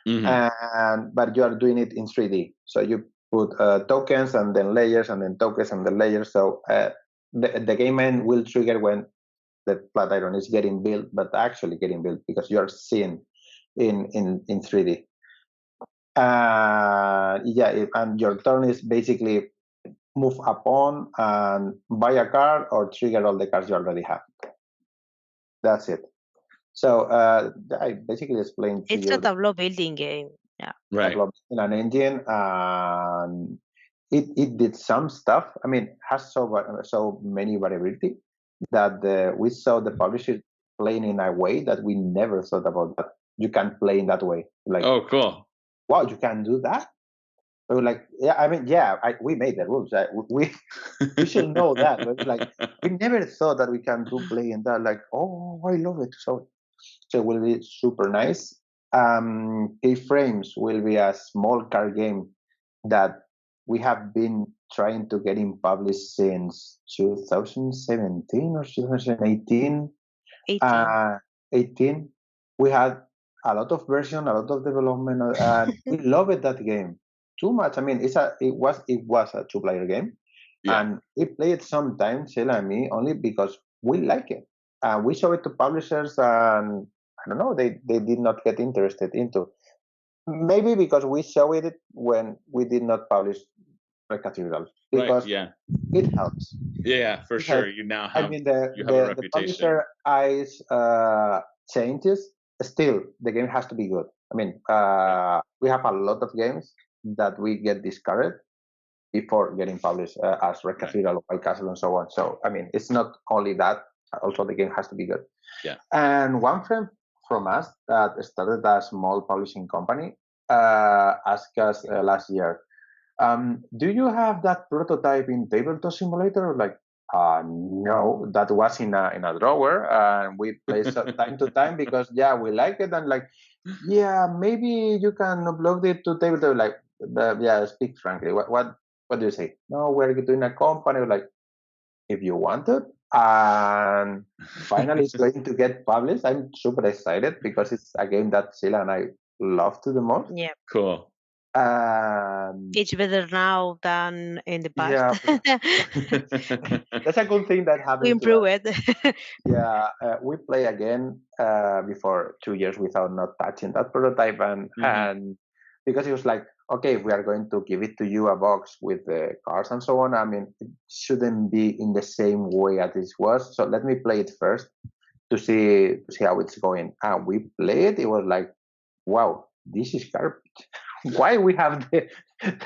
but you are doing it in 3D. So you put tokens and then layers and then tokens and then layers. So the game end will trigger when the Flatiron is getting built, but actually getting built because you are seeing in 3D. And your turn is basically move upon and buy a card or trigger all the cards you already have. That's it. So I basically explained to It's you a tableau building game. Yeah. Right. in an engine, and it did some stuff. I mean, has so many variability that we saw the publisher playing in a way that we never thought about. That you can play in that way. Like, oh, cool. Wow, you can do that. We were like, yeah, I mean, yeah, we made the rules. We should know that. But like, we never thought that we can play in that. Like, oh, I love it. So it will be super nice. Keyframes will be a small card game that we have been trying to get in published since 2017 or 2018. 18. We had a lot of version, a lot of development, and we loved that game too much. I mean, it was a 2-player game, and we played sometimes, Sheila and me, only because we like it. We showed it to publishers, and I don't know, they did not get interested into. Maybe because we showed it when we did not publish Red Cathedral, because it helps. Yeah, for sure. You now have. I mean, the publisher eyes changes. Still, the game has to be good. I mean, we have a lot of games that we get discouraged before getting published as Red Cathedral, White Castle, and so on. So, I mean, it's not only that. Also, the game has to be good. Yeah. And one friend from us that started a small publishing company asked us last year, do you have that prototype in Tabletop Simulator? Like, no, that was in a drawer, and we play time to time because we like it, and like, maybe you can upload it to Tabletop. Like, speak frankly, what do you say? No, we're doing a company. Like, if you want it, and finally it's going to get published. I'm super excited because it's a game that Sheila and I love to the most. Yeah. Cool. It's better now than in the past. Yeah, that's a good thing that We happened to improve us. it. Yeah, we play again before 2 years without not touching that prototype, and because it was like, okay, we are going to give it to you a box with the cards and so on. I mean, it shouldn't be in the same way as it was. So let me play it first to see how it's going. And we played. It was like, wow, this is garbage. Why we have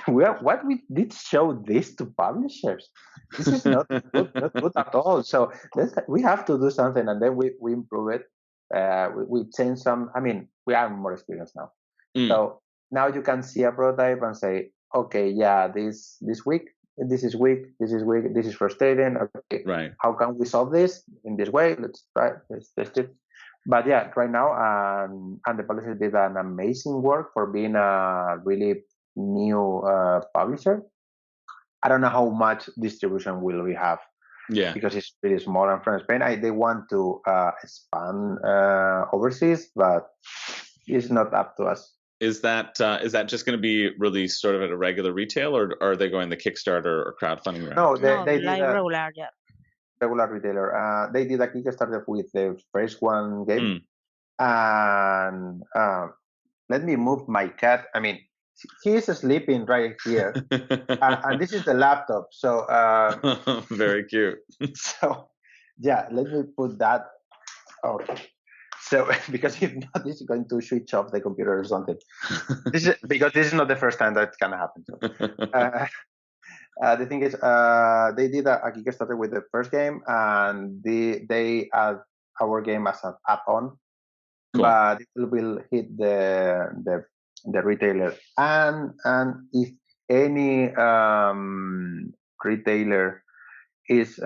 what we did show this to publishers? This is not good, not good at all. So we have to do something, and then we improve it. We change some. I mean, we have more experience now, so now you can see a prototype and say, okay, yeah, this week, this is weak, this is weak, this is frustrating. Okay, Right. how can we solve this in this way? Let's try, let's test it. But yeah, right now, and the publisher did an amazing work for being a really new publisher. I don't know how much distribution will we have Yeah. because it's really small and from Spain. They want to expand overseas, but it's not up to us. Is that just going to be released sort of at a regular retail, or are they going the Kickstarter or crowdfunding route? No, No, they did like a regular, yeah. regular retailer. They did a Kickstarter with the first one game, and let me move my cat. I mean, he is sleeping right here, and this is the laptop. So Very cute. so yeah, let me put that. Okay. So because if not, it's going to switch off the computer or something. Because this is not the first time that can happen. So, the thing is, they did a Kickstarter with the first game, and they add our game as an add-on, but it will hit the retailer. And if any retailer is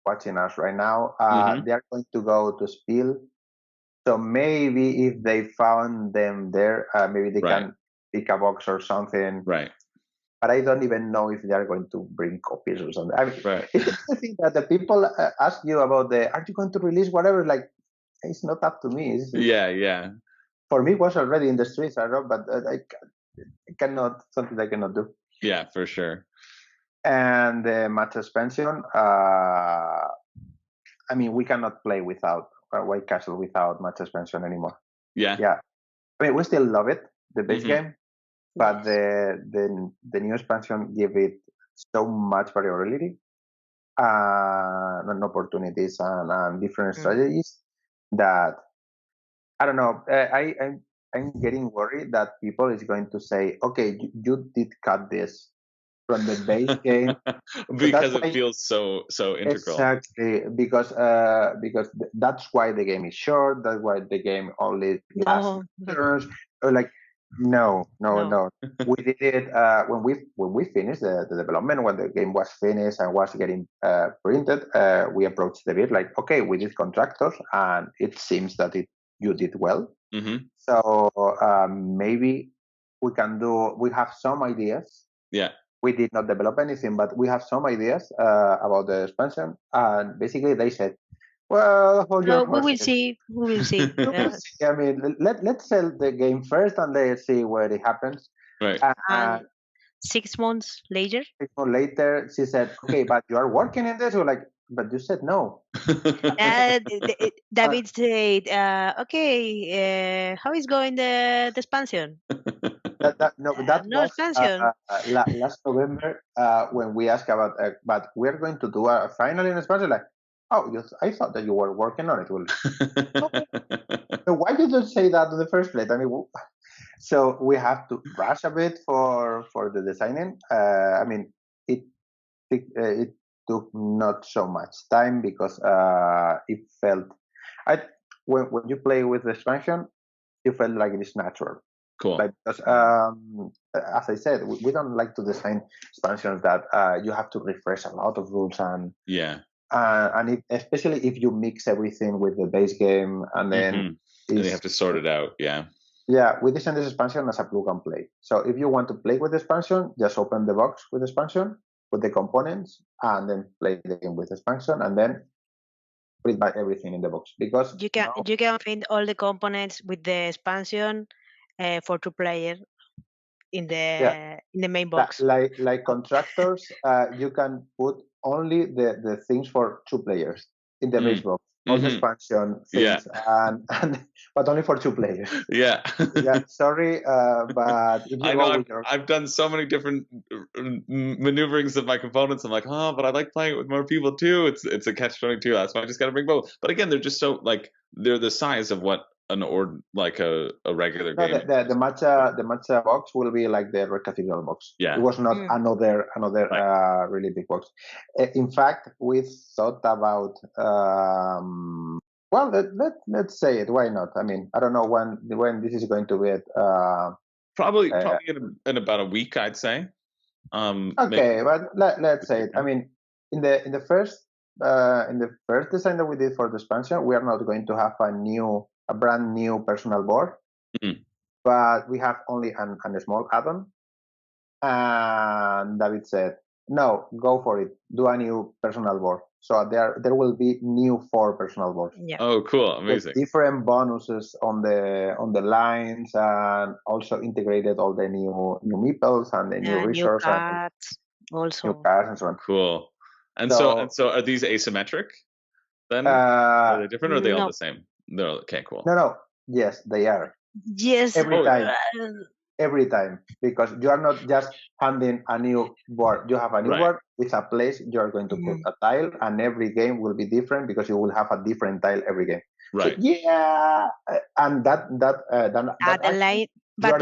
watching us right now, they are going to go to Spiel. So maybe if they found them there, maybe they can pick a box or something. Right. But I don't even know if they are going to bring copies or something. I mean, it's the thing that the people ask you about are you going to release whatever? Like, it's not up to me. Yeah. For me, it was already in the streets, I know, but I cannot, something I cannot do. Yeah, for sure. And the match expansion, I mean, we cannot play without White Castle without match expansion anymore. Yeah. I mean, we still love it, the base game, but the new expansion give it so much variability and opportunities and different strategies that I don't know. I'm getting worried that people is going to say, okay, you did cut this from the base game because it feels so integral. Exactly, because that's why the game is short. That's why the game only lasts turns. Like, no. We did it when we finished the development, when the game was finished and was getting printed. We approached the bit like, okay, we did contractors, and it seems that you did well. So maybe we can do. We have some ideas. Yeah. We did not develop anything, but we have some ideas about the expansion. And basically, they said, "Well, hold your horses. We will see. We will see. I mean, let's sell the game first, and let's see where it happens." Right. And 6 months later. 6 months later, she said, "Okay, but you are working in this." We're like, "But you said no." David said, "Okay, how is going the expansion?" That no was expansion. last November when we asked about, but we're going to do a final in expansion. Like, oh, yes, I thought that you were working on it. Well, so why did you say that in the first place? I mean, so we have to rush a bit for the designing. I mean, it took not so much time because it felt, when you play with the expansion, it felt like it is natural. Cool. Like, because as I said, we don't like to design expansions that you have to refresh a lot of rules and especially if you mix everything with the base game and then and you have to sort it out. Yeah, we design this expansion as a plug and play. So if you want to play with the expansion, just open the box with the expansion, put the components, and then play the game with the expansion, and then put back everything in the box. Because you can find all the components with the expansion for 2 players. in Yeah. the main box. Like contractors, you can put only the things for 2 players in the base box. All the expansion things, and but only for 2 players. Yeah. Yeah, sorry, but if you I go know with your I've done so many different maneuverings of my components. I'm like, oh, but I like playing it with more people too. It's a catch-22. That's why I just got to bring both. But again, they're just so like they're the size of what an a regular no, game. the matcha box will be like the Red Cathedral box. Yeah. It was not another Right. really big box. In fact, we thought about well, let's say it. Why not? I mean, I don't know when this is going to be. Probably in about a week, I'd say. Okay, but let's say it. I mean, in the first design that we did for the expansion, we are not going to have a brand new personal board, but we have only a small add-on. And David said, "No, go for it. Do a new personal board." So there will be new 4 personal boards. Yeah. Oh, cool! Amazing. With different bonuses on the lines, and also integrated all the new meeples and the new resource new cards, also new cards and so on. Cool. And so are these asymmetric then? Are they different or are they all the same? They're okay, cool. No. Yes, they are. Yes. Every time. Because you are not just handing a new board. You have a new board with a place you are going to put a tile, and every game will be different because you will have a different tile every game. Right. So, yeah. And that but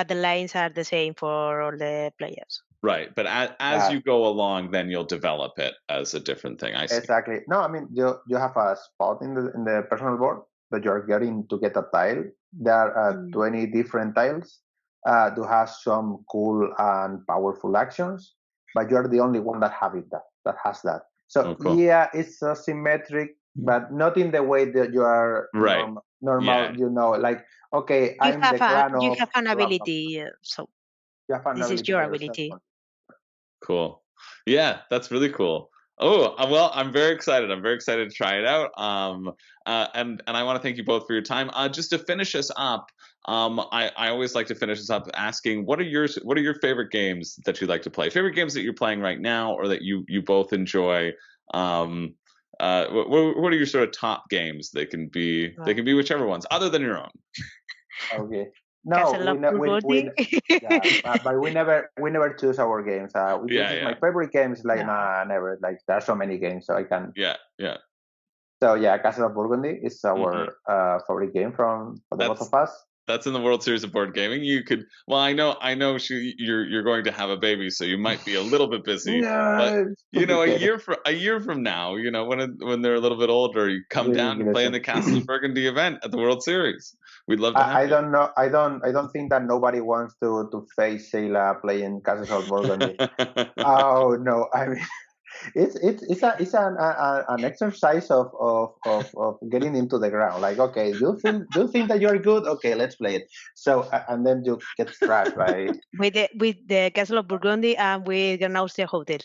the lines are the same for all the players. Right, but as you go along, then you'll develop it as a different thing. I see. Exactly. No, I mean you have a spot in the personal board that you're getting to get a tile. There are 20 different tiles to have some cool and powerful actions, but you're the only one that has that. So cool. Yeah, it's asymmetric, but not in the way that you are normal. Yeah. You know, like okay, I'm the clan of. You have an ability, so this is your ability. Cool. Yeah, that's really cool. Oh, well, I'm very excited. I'm very excited to try it out. And I want to thank you both for your time. Just to finish us up, I always like to finish us up asking what are your favorite games that you like to play? Favorite games that you're playing right now, or that you both enjoy. What are your sort of top games? They can be whichever ones, other than your own. Okay. No, but we never choose our games. My favorite game is like never. Like there are so many games, so I can. Yeah. So yeah, Castle of Burgundy is our favorite game from the both of us. That's in the World Series of Board Gaming. You could. Well, I know. You're going to have a baby, so you might be a little bit busy. But a year from now, when they're a little bit older, you come down and play in the Castle of Burgundy event at the World Series. We'd love to have I don't know. I don't think that nobody wants to face Sheila playing Castle of Burgundy. Oh no! I mean. It's an exercise of getting into the ground. Like, okay, you think that you're good? Okay, let's play it. So and then you get crashed, right? with the Castle of Burgundy and with Granausia Hotel.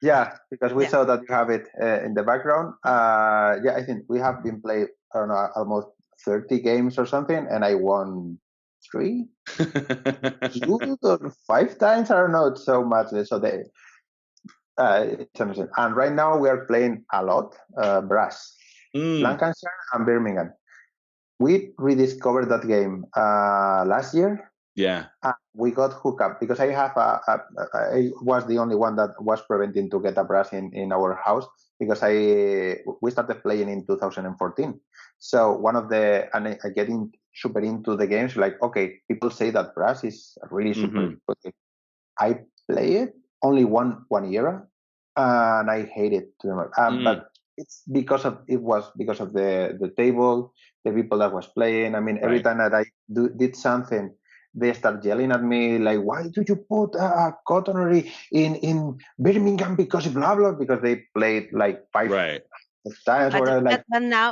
Yeah, because we saw that you have it in the background. I think we have been played, I don't know, almost 30 games or something, and I won 3, 2 or 5 times. I don't know, it's so much. So it's amazing. And right now we are playing a lot Brass, Lancashire and Birmingham. We rediscovered that game last year. Yeah. We got hooked up because I I was the only one that was preventing to get a Brass in our house because we started playing in 2014. So I getting super into the games. Like, okay, people say that Brass is really super good. I play it only one year, and I hate it too much. But it's because of the table, the people that was playing. I mean, every time that I did something, they start yelling at me like, "Why do you put a cottonary in Birmingham because blah blah?" Because they played like 5 times.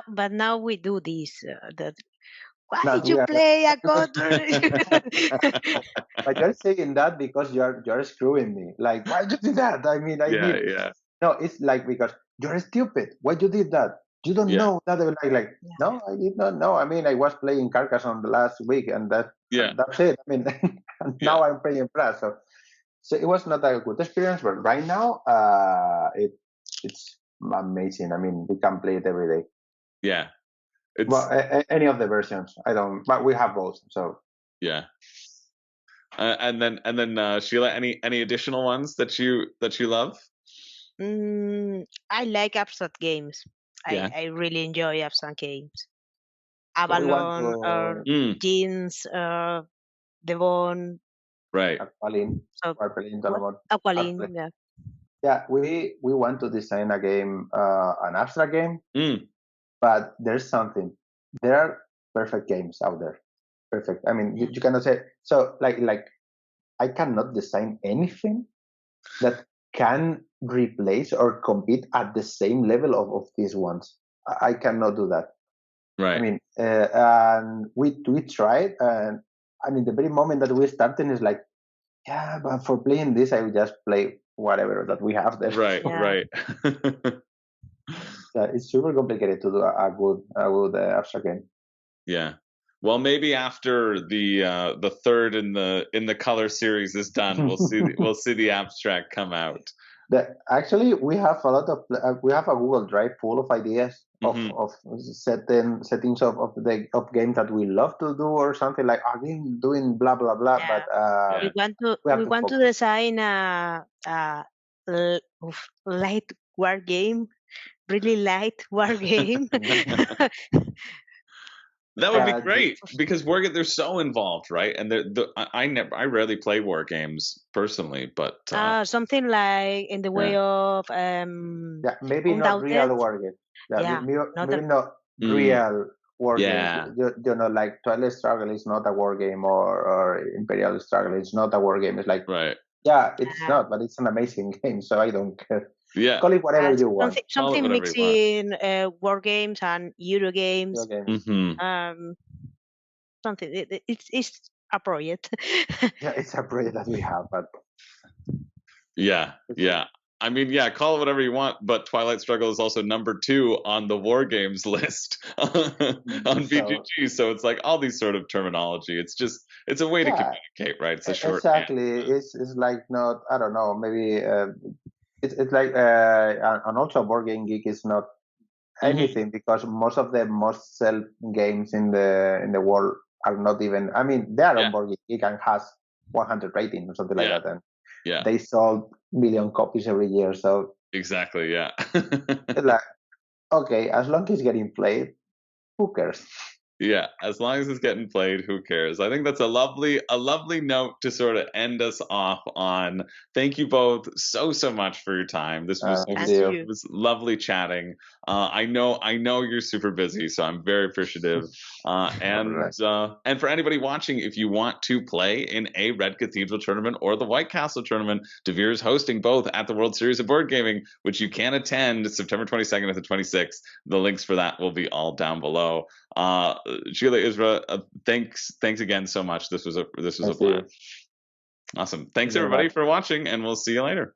But now we do this. Why did you play a cottonary? But you're saying that because you're screwing me. Like, why did you do that? I mean, no, it's like because you're stupid. Why you did that? You don't know that. They were like, Yeah. no, I did not know. I mean, I was playing Carcassonne the last week, and that's it. I mean, now I'm playing Plus. So it was not a good experience, but right now, it's amazing. I mean, we can play it every day. Yeah. Well, any of the versions, I don't, but we have both. So yeah. And then Sheila, any additional ones that you love? I like abstract games. Yeah. I really enjoy abstract games. so we want Avalon or Jeans, Devon. Right. Aqualine, So Aqualine, Aqualine, yeah. Yeah, we want to design a game, an abstract game, but there's something. There are perfect games out there. Perfect. I mean, you cannot say so. Like I cannot design anything that can replace or compete at the same level of these ones. I cannot do that. Right. I mean, and we tried, and I mean, the very moment that we started is like, yeah, but for playing this, I will just play whatever that we have there. Right. Yeah. Right. Yeah, it's super complicated to do a good abstract game. Yeah. Well, maybe after the third in the color series is done, we'll see the abstract come out. Actually, we have a lot of we have a Google Drive full of ideas of settings of games that we love to do or something like again doing blah blah blah. Yeah. But we want to design a light war game, really light war game. That would be great because they're so involved, right? And I rarely play war games personally, but something like in the way of maybe not real war games. Maybe not real war games. You know, like Twilight Struggle is not a war game, or Imperial Struggle is not a war game. It's like it's not, but it's an amazing game, so I don't care. Yeah, call it whatever you want. Something mixing war games and Euro games. Something. It's a project. It's a project that we have, but yeah. I mean, call it whatever you want, but Twilight Struggle is also number 2 on the war games list on BGG. So it's like all these sort of terminology. It's a way to communicate, right? It's a short. Exactly. It's like not. I don't know. Maybe it's like and also Board Game Geek is not anything because most of the most sell games in the world are not even. I mean, they are on Board Game Geek and has 100 rating or something like that, and they sold million copies every year. So exactly, yeah. Like, okay, as long as it's getting played, who cares? Yeah, as long as it's getting played, who cares? I think that's a lovely note to sort of end us off on. Thank you both so much for your time. This was it was lovely chatting. I know you're super busy, so I'm very appreciative. And for anybody watching, if you want to play in a Red Cathedral tournament or the White Castle tournament, Devere is hosting both at the World Series of Board Gaming, which you can attend September 22nd and the 26th. The links for that will be all down below. Sheila, Isra, thanks again so much. This was a blast. Awesome. Thanks everybody for watching, and we'll see you later.